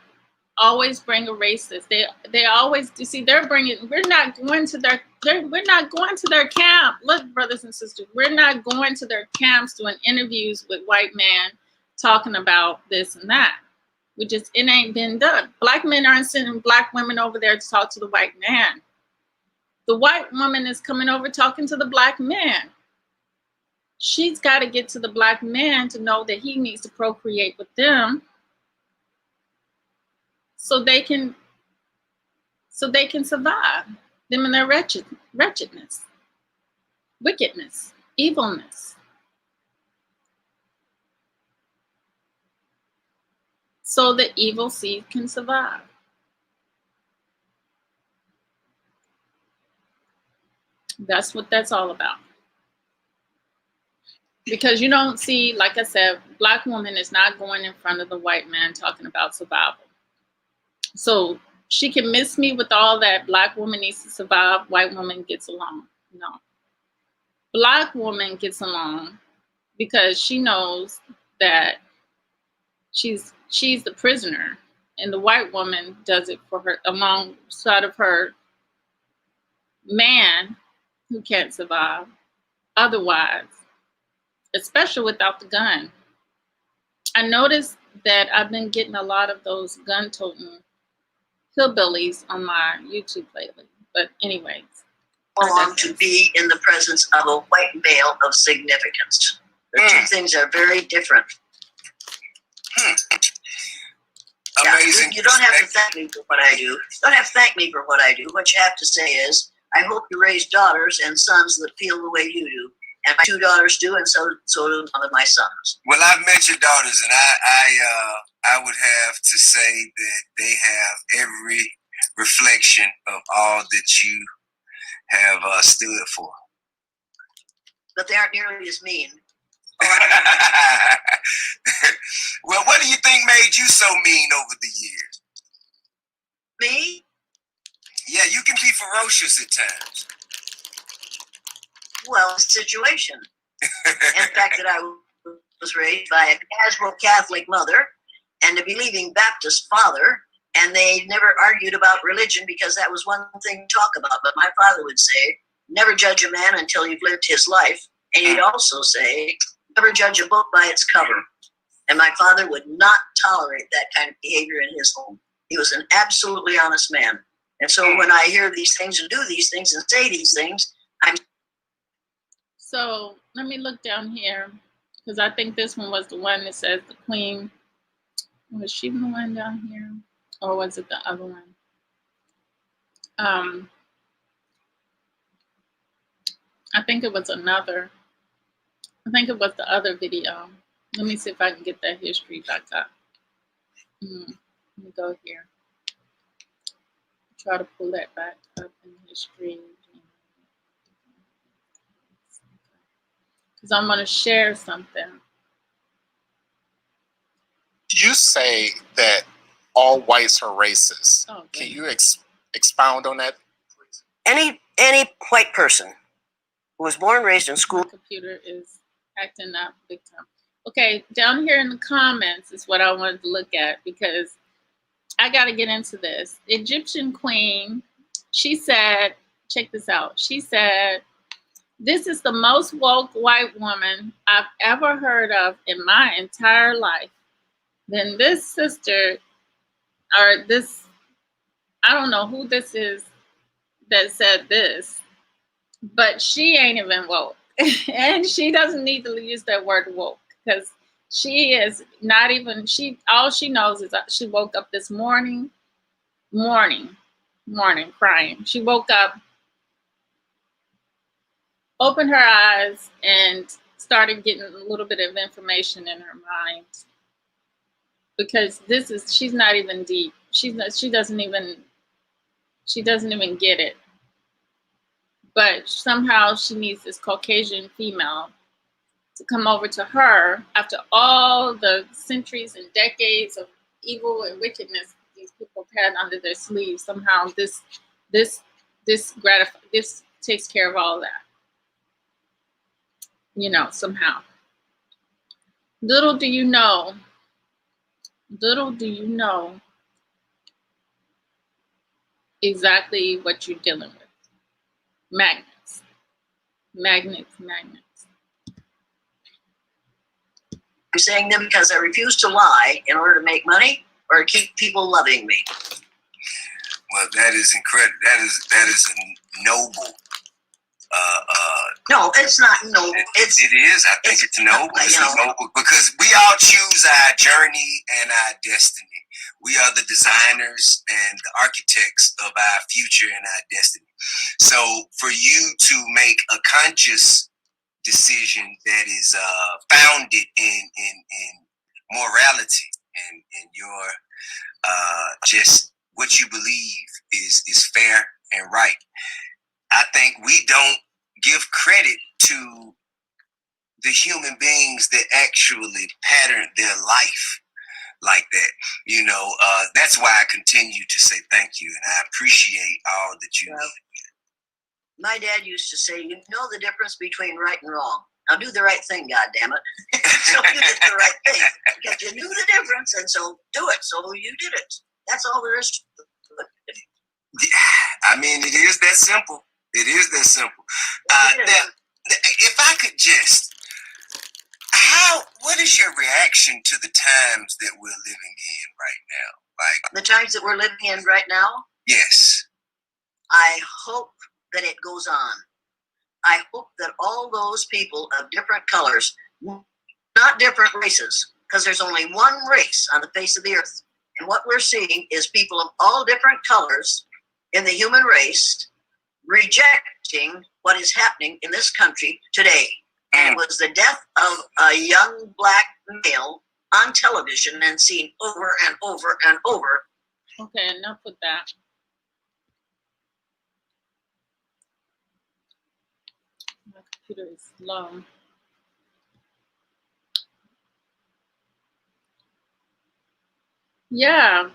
always bring a racist. They always, you see, they're bringing. We're not going to their camp. Look, brothers and sisters, we're not going to their camps doing interviews with white men talking about this and that. It ain't been done. Black men aren't sending black women over there to talk to the white man. The white woman is coming over talking to the black man. She's got to get to the black man to know that he needs to procreate with them so they can survive. Them in their wretchedness, wickedness, evilness. So the evil seed can survive. That's what that's all about. Because you don't see, like I said, black woman is not going in front of the white man talking about survival. So she can miss me with all that black woman needs to survive, white woman gets along. No. Black woman gets along because she knows that she's the prisoner, and the white woman does it for her alongside of her man who can't survive otherwise, especially without the gun. I noticed that I've been getting a lot of those gun-toting hillbillies on my YouTube lately. But anyways. To be in the presence of a white male of significance. The two things are very different. Amazing. You don't have to thank me for what I do. You don't have to thank me for what I do. What you have to say is, I hope you raise daughters and sons that feel the way you do. And my two daughters do, and so do one of my sons. Well, I've met your daughters, and I would have to say that they have every reflection of all that you have stood for. But they aren't nearly as mean. Well, what do you think made you so mean over the years? Me? Yeah, you can be ferocious at times. Well, situation. In fact, that I was raised by a casual Catholic mother and a believing Baptist father, and they never argued about religion because that was one thing to talk about. But my father would say, never judge a man until you've lived his life. And he'd also say, never judge a book by its cover. And my father would not tolerate that kind of behavior in his home. He was an absolutely honest man. And so when I hear these things and do these things and say these things, I'm... So let me look down here, because I think this one was the one that says the queen. Was she the one down here? Or was it the other one? I think it was another. I think it was the other video. Let me see if I can get that history back up. Let me go here. Try to pull that back up in history. Because I'm going to share something. You say that all whites are racist. Oh, can you expound on that, please? Any white person who was born and raised in school. My computer is acting up big time. Okay, down here in the comments is what I wanted to look at, because I got to get into this. Egyptian queen, she said, check this out. She said, "This is the most woke white woman I've ever heard of in my entire life." Then this sister, or this, I don't know who this is that said this, but she ain't even woke. And she doesn't need to use that word woke, because she is not even, all she knows is that she woke up this morning crying. She woke up, opened her eyes, and started getting a little bit of information in her mind, because she's not even deep. She doesn't even get it. But somehow she needs this Caucasian female to come over to her after all the centuries and decades of evil and wickedness these people have had under their sleeves. Somehow this takes care of all that. Somehow. Little do you know exactly what you're dealing with. Magnets. I'm saying them because I refuse to lie in order to make money or keep people loving me. Well, that is incredible. That is a noble. No, it's not noble. It is. I think it's noble. It's noble because we all choose our journey and our destiny. We are the designers and the architects of our future and our destiny. So for you to make a conscious decision that is founded in morality and your just what you believe is fair and right. I think we don't give credit to the human beings that actually patterned their life like that. That's why I continue to say thank you, and I appreciate all that you do. My dad used to say, "You know the difference between right and wrong. Now do the right thing, goddammit." So you did the right thing because you knew the difference, and so do it. So you did it. That's all there is to it. I mean, it is that simple. It is that simple. Now, if I could just, what is your reaction to the times that we're living in right now? Like the times that we're living in right now? Yes. I hope that it goes on. I hope that all those people of different colors, not different races, because there's only one race on the face of the earth. And what we're seeing is people of all different colors in the human race rejecting what is happening in this country today. And it was the death of a young black male on television and seen over and over and over. Okay, enough with that. My computer is slow. Yeah,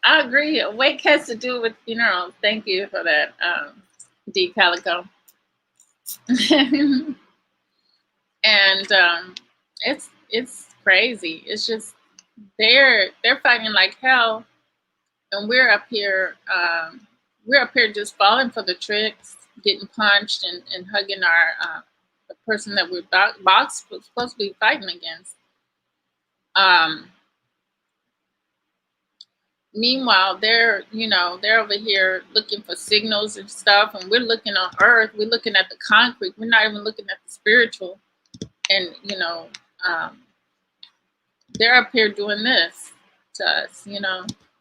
I agree. Awake has to do with funerals. Thank you for that, D. Calico. And it's crazy. It's just they're fighting like hell, and we're up here just falling for the tricks, getting punched and hugging our the person that we're supposed to be fighting against. Meanwhile, they're over here looking for signals and stuff, and we're looking on Earth. We're looking at the concrete. We're not even looking at the spiritual. And they're up here doing this to us.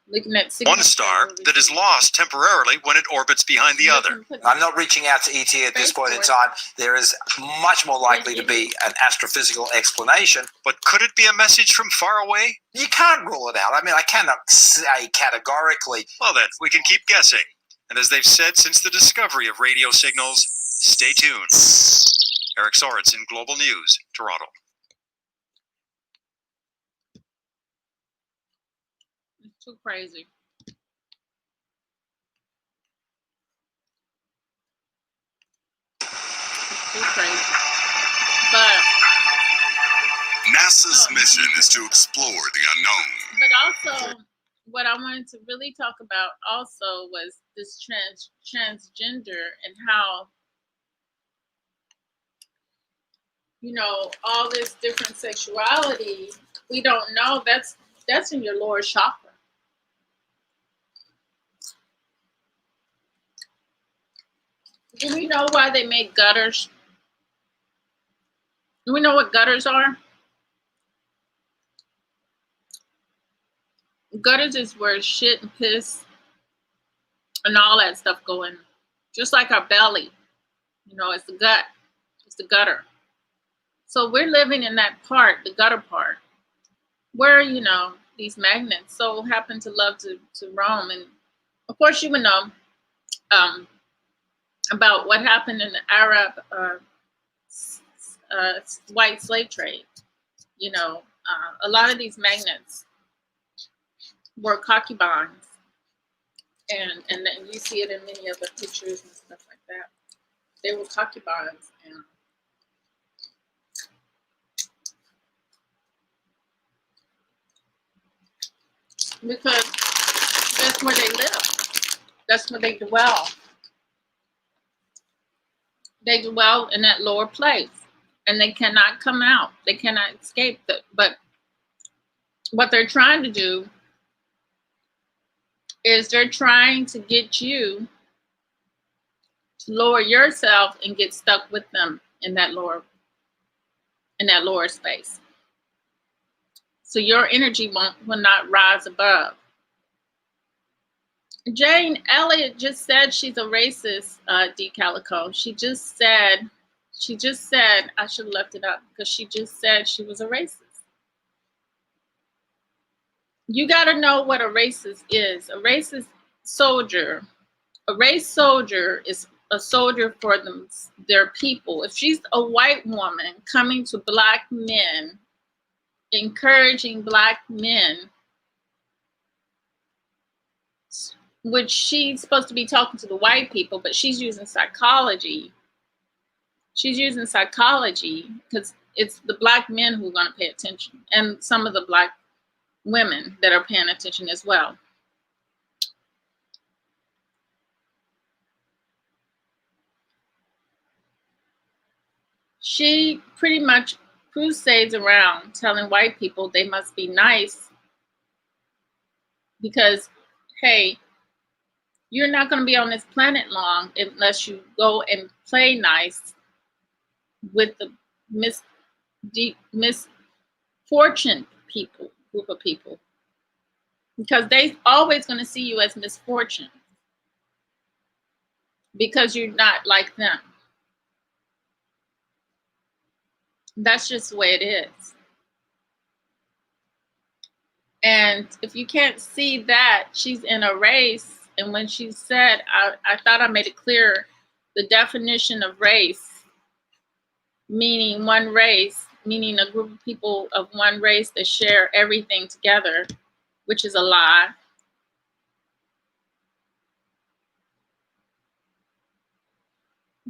Looking at One star that is lost temporarily when it orbits behind the other. I'm not reaching out to ET at this point in time. There is much more likely to be an astrophysical explanation. But could it be a message from far away? You can't rule it out. I mean, I cannot say categorically. Well then, we can keep guessing. And as they've said since the discovery of radio signals, stay tuned. Eric Sorensen, Global News, Toronto. It's too crazy. It's too crazy. But NASA's mission is to explore the unknown. But also, what I wanted to really talk about also was this transgender and how, you know, all this different sexuality, we don't know. That's in your lower chakra. Do we know why they make gutters? Do we know what gutters are? Gutters is where shit and piss and all that stuff go in. Just like our belly. You know, it's the gut. It's the gutter. So we're living in that part, the gutter part, where, you know, these magnets so happen to love to roam. And of course you would know about what happened in the Arab white slave trade. You know, a lot of these magnets were concubines, and then you see it in many of the pictures and stuff like that. They were concubines, and because that's where they live, that's where they dwell. They dwell in that lower place, and they cannot come out. They cannot escape it. But what they're trying to do is they're trying to get you to lower yourself and get stuck with them in that lower space. So your energy will not rise above. Jane Elliott just said she's a racist, D. Calico. She just said, I should have left it up because she just said she was a racist. You got to know what a racist is. A racist soldier, a race soldier is a soldier for their people. If she's a white woman coming to black men, encouraging black men, which she's supposed to be talking to the white people, but she's using psychology. She's using psychology because it's the black men who are going to pay attention, and some of the black women that are paying attention as well. She pretty much crusades around telling white people they must be nice because, hey, you're not going to be on this planet long unless you go and play nice with the misfortune people, group of people, because they always going to see you as misfortune because you're not like them. That's just the way it is. And if you can't see that, she's in a race. And when she said, I thought I made it clear, the definition of race, meaning one race, meaning a group of people of one race that share everything together, which is a lie.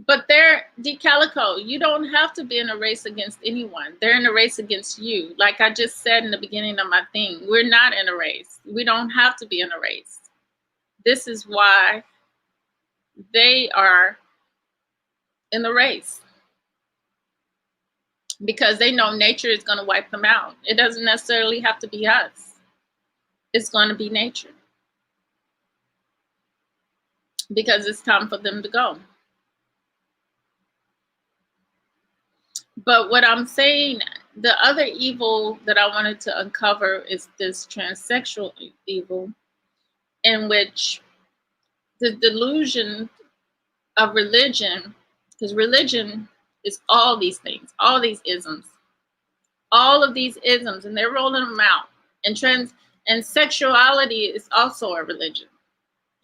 But they're DeCalico. You don't have to be in a race against anyone. They're in a race against you. Like I just said in the beginning of my thing, we're not in a race. We don't have to be in a race. This is why they are in the race. Because they know nature is going to wipe them out. It doesn't necessarily have to be us. It's going to be nature. Because it's time for them to go. But what I'm saying, the other evil that I wanted to uncover is this transsexual evil. in which the delusion of religion, because religion is all these things, all these isms, all of these isms, and they're rolling them out. And sexuality is also a religion,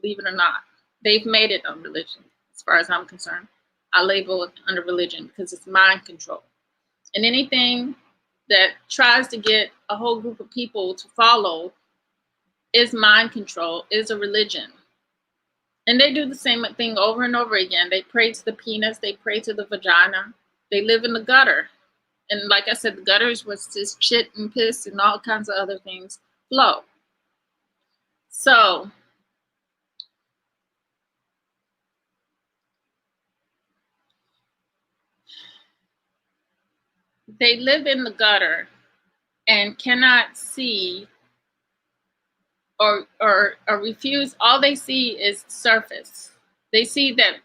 believe it or not. They've made it a religion, as far as I'm concerned. I label it under religion because it's mind control. And anything that tries to get a whole group of people to follow is mind control, is a religion. And they do the same thing over and over again. They pray to the penis, they pray to the vagina, they live in the gutter. And like I said, the gutter is where this shit and piss and all kinds of other things flow. So they live in the gutter and cannot see or refuse. All they see is surface. They see that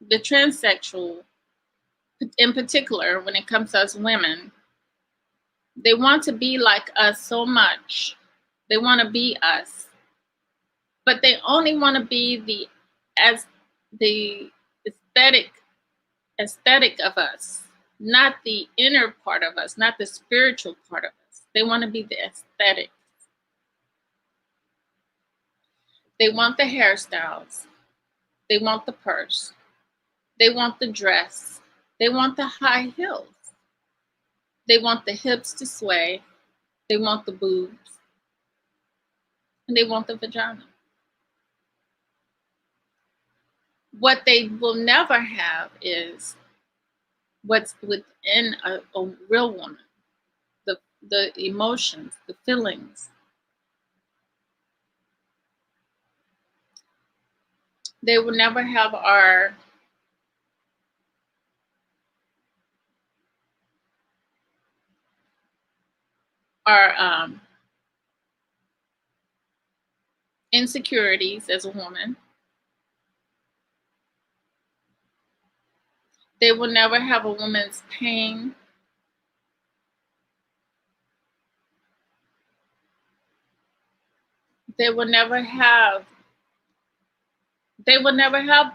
the transsexual, in particular, when it comes to us women, they want to be like us so much. They want to be us, but they only want to be the aesthetic of us, not the inner part of us, not the spiritual part of us. They want to be the aesthetic. They want the hairstyles. They want the purse. They want the dress. They want the high heels. They want the hips to sway. They want the boobs. And they want the vagina. What they will never have is what's within a real woman, the emotions, the feelings. They will never have our insecurities as a woman. They will never have a woman's pain. They will never have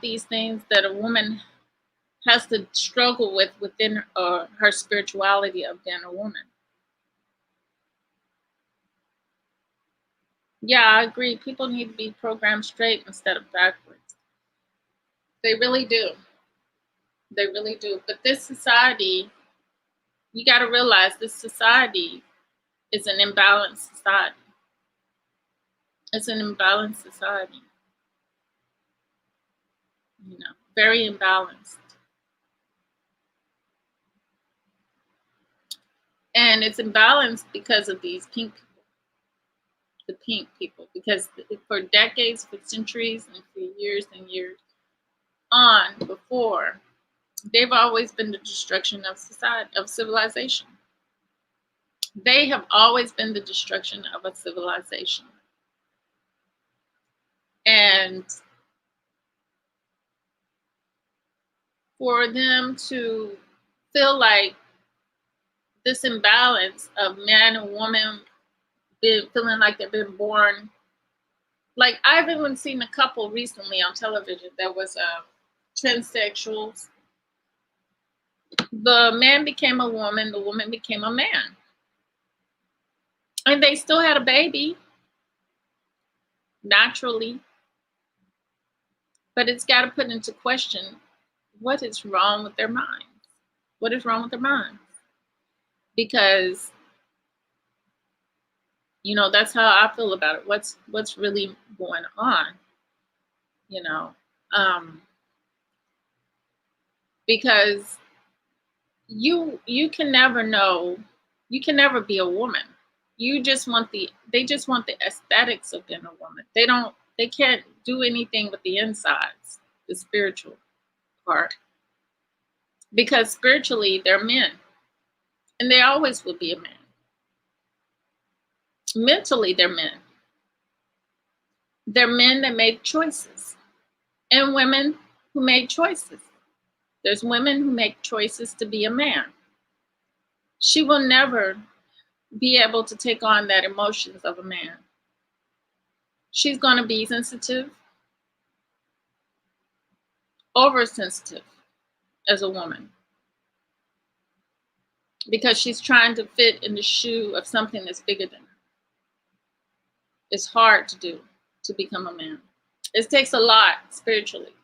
these things that a woman has to struggle with within her spirituality of being a woman. Yeah, I agree. People need to be programmed straight instead of backwards. They really do. They really do. But this society, you got to realize this society is an imbalanced society. It's an imbalanced society. You know, very imbalanced. And it's imbalanced because of these pink people. The pink people. Because for decades, for centuries, and for years and years on before, they've always been the destruction of society, of civilization. They have always been the destruction of a civilization. And for them to feel like this imbalance of man and woman feeling like they've been born. Like, I've even seen a couple recently on television that was transsexuals. The man became a woman, the woman became a man. And they still had a baby, naturally. But it's got to put into question what is wrong with their minds. What is wrong with their minds? Because, you know, that's how I feel about it. What's really going on? You know, because you can never know. You can never be a woman. They just want the aesthetics of being a woman. They can't do anything with the insides, the spiritual part. Because spiritually they're men. And they always will be a man. Mentally they're men. They're men that make choices. And women who make choices. There's women who make choices to be a man. She will never be able to take on that emotions of a man. She's going to be sensitive, oversensitive as a woman, because she's trying to fit in the shoe of something that's bigger than her. It's hard to do, to become a man. It takes a lot spiritually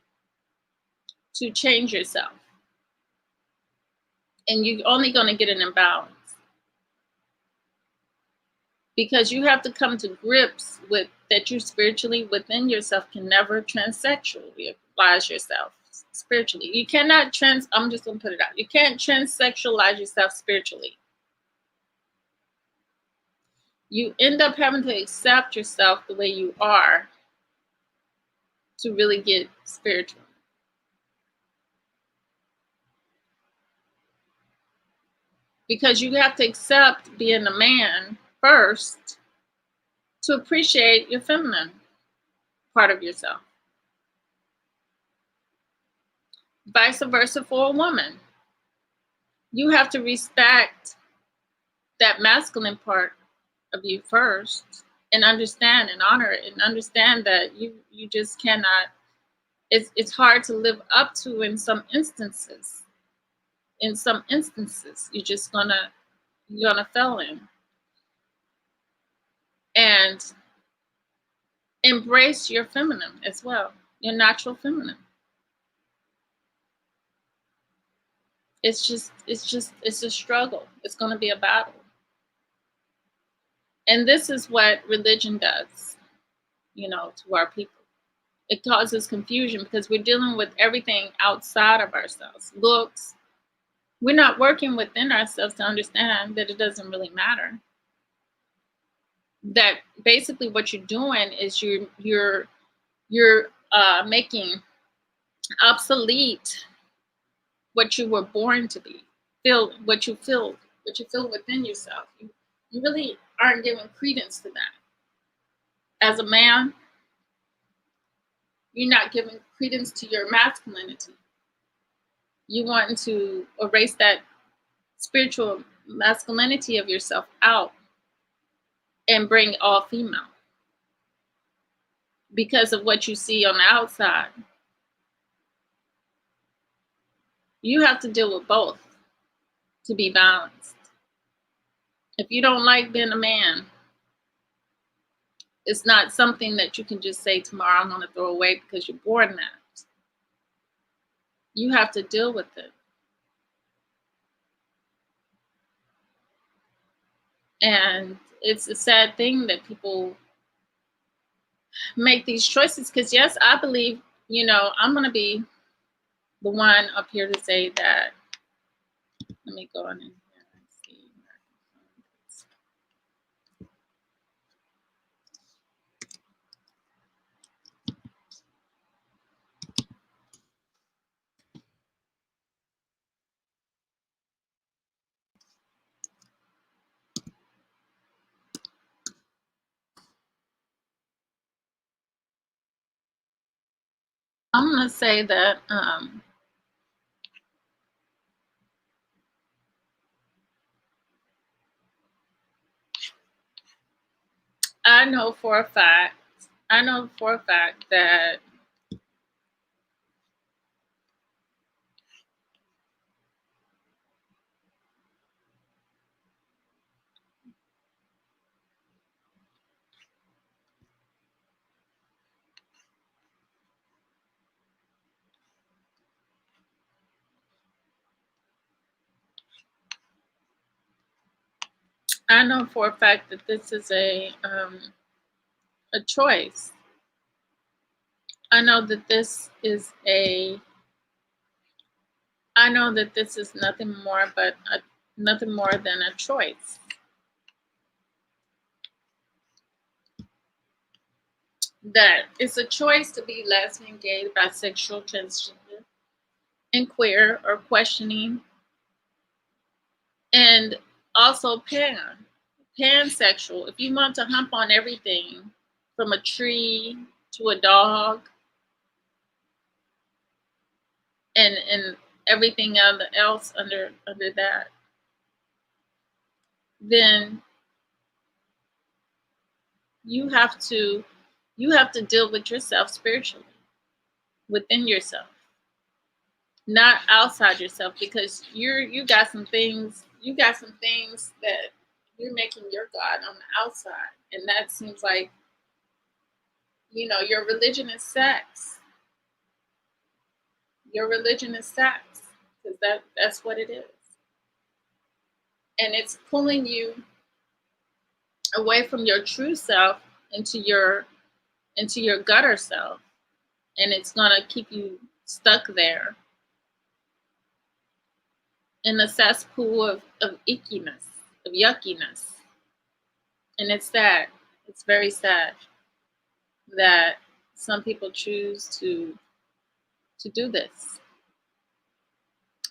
to change yourself. And you're only going to get an imbalance, because you have to come to grips with that you spiritually within yourself can never transsexualize yourself spiritually. You cannot I'm just going to put it out. You can't transsexualize yourself spiritually. You end up having to accept yourself the way you are to really get spiritual. Because you have to accept being a man first to appreciate your feminine part of yourself. Vice versa for a woman. You have to respect that masculine part of you first and understand and honor it and understand that you just cannot, it's hard to live up to in some instances. In some instances, you're gonna fail in. And embrace your feminine as well, your natural feminine. It's a struggle. It's going to be a battle. And this is what religion does, to our people. It causes confusion because we're dealing with everything outside of ourselves. Looks. We're not working within ourselves to understand that it doesn't really matter. That basically what you're doing is you're making obsolete what you were born to be. What you feel within yourself. You really aren't giving credence to that. As a man, you're not giving credence to your masculinity. You want to erase that spiritual masculinity of yourself out and bring all female because of what you see on the outside. You have to deal with both to be balanced. If you don't like being a man, it's not something that you can just say tomorrow I'm going to throw away because you're born that. You have to deal with it. And it's a sad thing that people make these choices because, yes, I believe, I'm going to be the one up here to say that. Let me go on in here and see. I'm going to say that I know for a fact that this is a choice. I know that this is nothing more than a choice. That it's a choice to be lesbian, gay, bisexual, transgender, and queer, or questioning, and also pansexual. If you want to hump on everything from a tree to a dog and everything else under that, then you have to You have to deal with yourself spiritually, within yourself, not outside yourself, because you got some things that you're making your God on the outside. And that seems like, your religion is sex. Your religion is sex. Because that's what it is. And it's pulling you away from your true self into your gutter self. And it's gonna keep you stuck there in a cesspool of ickiness, of yuckiness. And it's sad. It's very sad that some people choose to do this,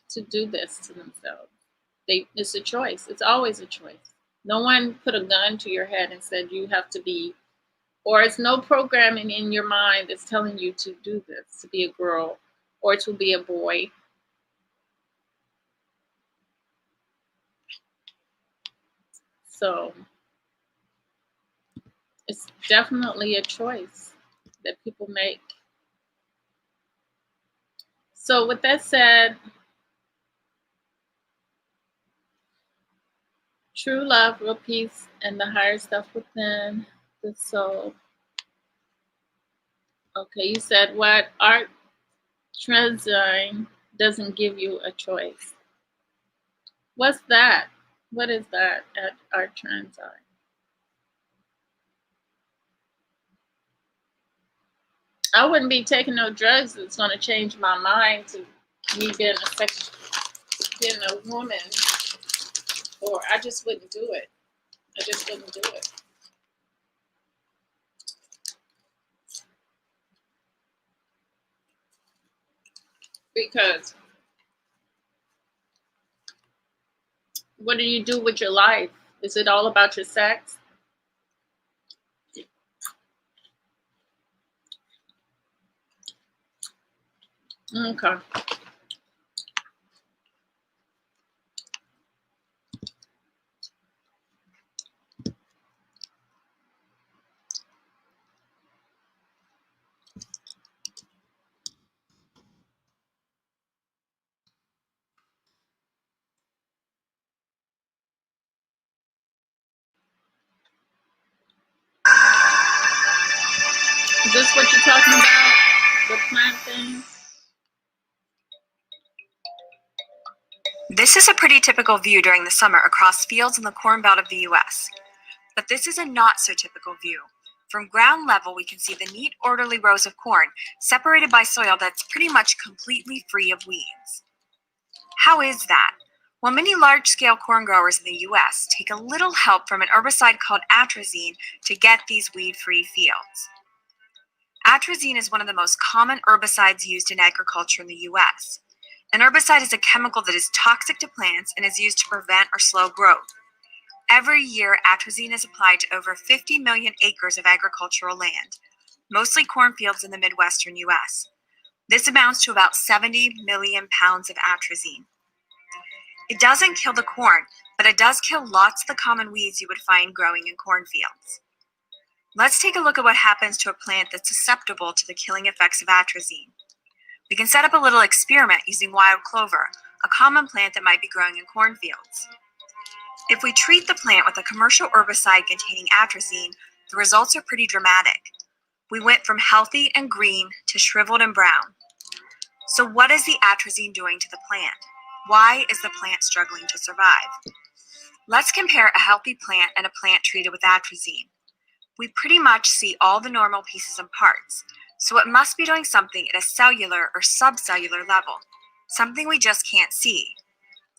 to themselves. It's a choice. It's always a choice. No one put a gun to your head and said you have to be, or it's no programming in your mind that's telling you to do this, to be a girl or to be a boy. So it's definitely a choice that people make. So with that said, true love, real peace, and the higher stuff within the soul. Okay, you said what? Art Transign doesn't give you a choice. What's that? What is that at Art Transign? I wouldn't be taking no drugs that's going to change my mind to me being a woman, or I just wouldn't do it. I just wouldn't do it. Because what do you do with your life? Is it all about your sex? Okay. Is this what you're talking about? The plant thing? This is a pretty typical view during the summer across fields in the Corn Belt of the U.S. But this is a not so typical view. From ground level, we can see the neat, orderly rows of corn, separated by soil that's pretty much completely free of weeds. How is that? Well, many large-scale corn growers in the U.S. take a little help from an herbicide called atrazine to get these weed-free fields. Atrazine is one of the most common herbicides used in agriculture in the U.S. An herbicide is a chemical that is toxic to plants and is used to prevent or slow growth. Every year, atrazine is applied to over 50 million acres of agricultural land, mostly cornfields in the Midwestern U.S. This amounts to about 70 million pounds of atrazine. It doesn't kill the corn, but it does kill lots of the common weeds you would find growing in cornfields. Let's take a look at what happens to a plant that's susceptible to the killing effects of atrazine. We can set up a little experiment using wild clover, a common plant that might be growing in cornfields. If we treat the plant with a commercial herbicide containing atrazine, the results are pretty dramatic. We went from healthy and green to shriveled and brown. So what is the atrazine doing to the plant? Why is the plant struggling to survive? Let's compare a healthy plant and a plant treated with atrazine. We pretty much see all the normal pieces and parts, so it must be doing something at a cellular or subcellular level, something we just can't see.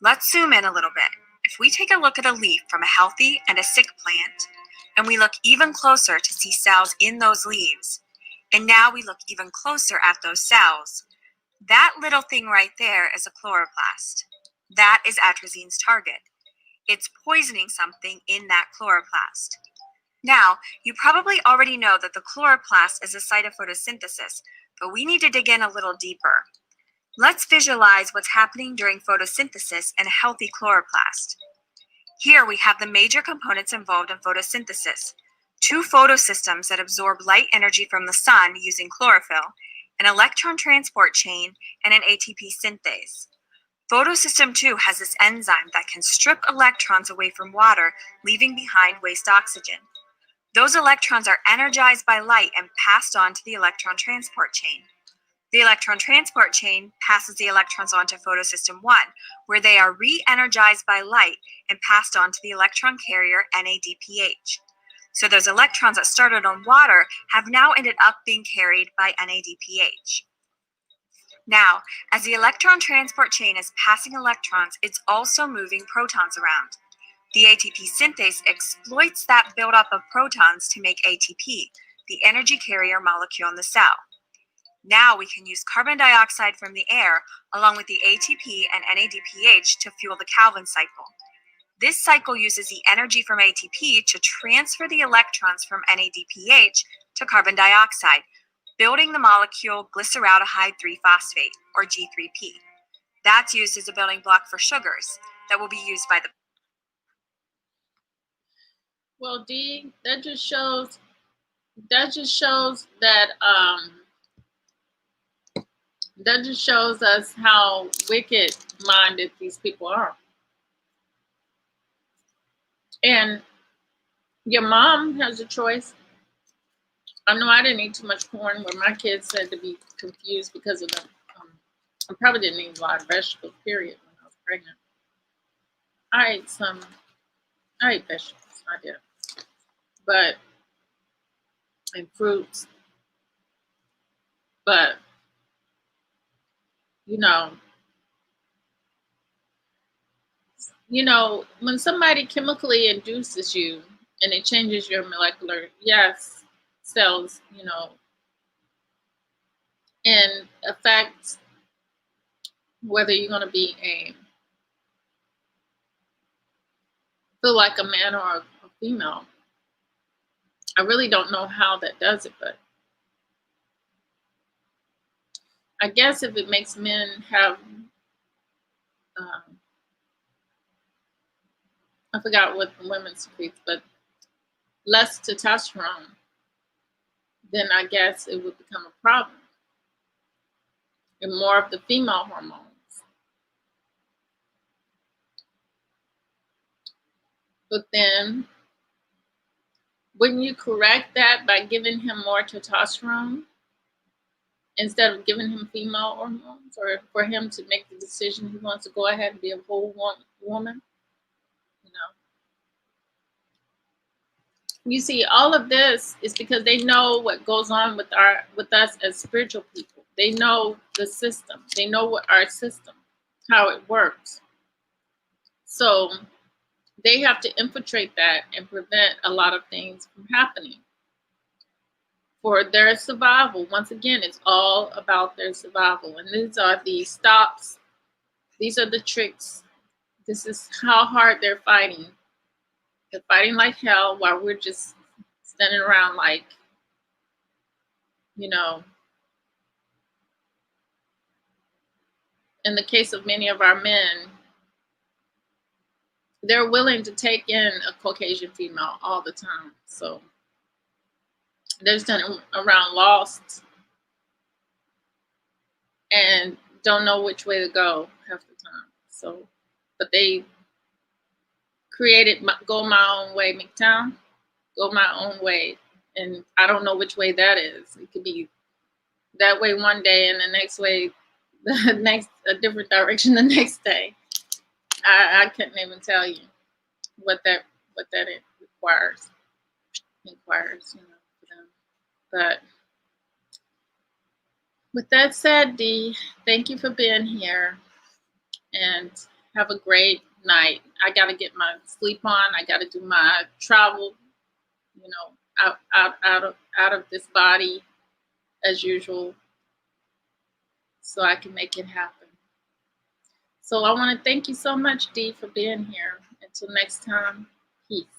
Let's zoom in a little bit. If we take a look at a leaf from a healthy and a sick plant, and we look even closer to see cells in those leaves, and now we look even closer at those cells, that little thing right there is a chloroplast. That is atrazine's target. It's poisoning something in that chloroplast. Now, you probably already know that the chloroplast is a site of photosynthesis, but we need to dig in a little deeper. Let's visualize what's happening during photosynthesis in a healthy chloroplast. Here we have the major components involved in photosynthesis: two photosystems that absorb light energy from the sun using chlorophyll, an electron transport chain, and an ATP synthase. Photosystem 2 has this enzyme that can strip electrons away from water, leaving behind waste oxygen. Those electrons are energized by light and passed on to the electron transport chain. The electron transport chain passes the electrons on to photosystem 1, where they are re-energized by light and passed on to the electron carrier NADPH. So those electrons that started on water have now ended up being carried by NADPH. Now, as the electron transport chain is passing electrons, it's also moving protons around. The ATP synthase exploits that buildup of protons to make ATP, the energy carrier molecule in the cell. Now we can use carbon dioxide from the air along with the ATP and NADPH to fuel the Calvin cycle. This cycle uses the energy from ATP to transfer the electrons from NADPH to carbon dioxide, building the molecule glyceraldehyde 3-phosphate, or G3P. That's used as a building block for sugars that will be used by the... Well, Dee, that just shows that just shows us how wicked minded these people are. And your mom has a choice. I know I didn't eat too much corn when my kids said to be confused because of the I probably didn't eat a lot of vegetables, period, when I was pregnant. I ate vegetables, I did. But, and fruits. But, you know, when somebody chemically induces you and it changes your molecular, cells, and affects whether you're going to feel like a man or a female. I really don't know how that does it, but I guess if it makes men have, I forgot what the women secretes, but less testosterone, then I guess it would become a problem. And more of the female hormones. But then, wouldn't you correct that by giving him more testosterone instead of giving him female hormones, or for him to make the decision he wants to go ahead and be a whole woman? You see, all of this is because they know what goes on with us as spiritual people. They know the system. They know what our system, how it works. So they have to infiltrate that and prevent a lot of things from happening for their survival. Once again, it's all about their survival. And these are the stops. These are the tricks. This is how hard they're fighting. They're fighting like hell while we're just standing around like, in the case of many of our men, they're willing to take in a Caucasian female all the time. So they're standing around lost and don't know which way to go half the time. So, but they created go my own way, McTown, go my own way. And I don't know which way that is. It could be that way one day and the next way, a different direction the next day. I couldn't even tell you what that requires for them. But with that said, Dee, thank you for being here, and have a great night. I got to get my sleep on. I got to do my travel, out of this body as usual, so I can make it happen. So I want to thank you so much, Dee, for being here. Until next time, peace.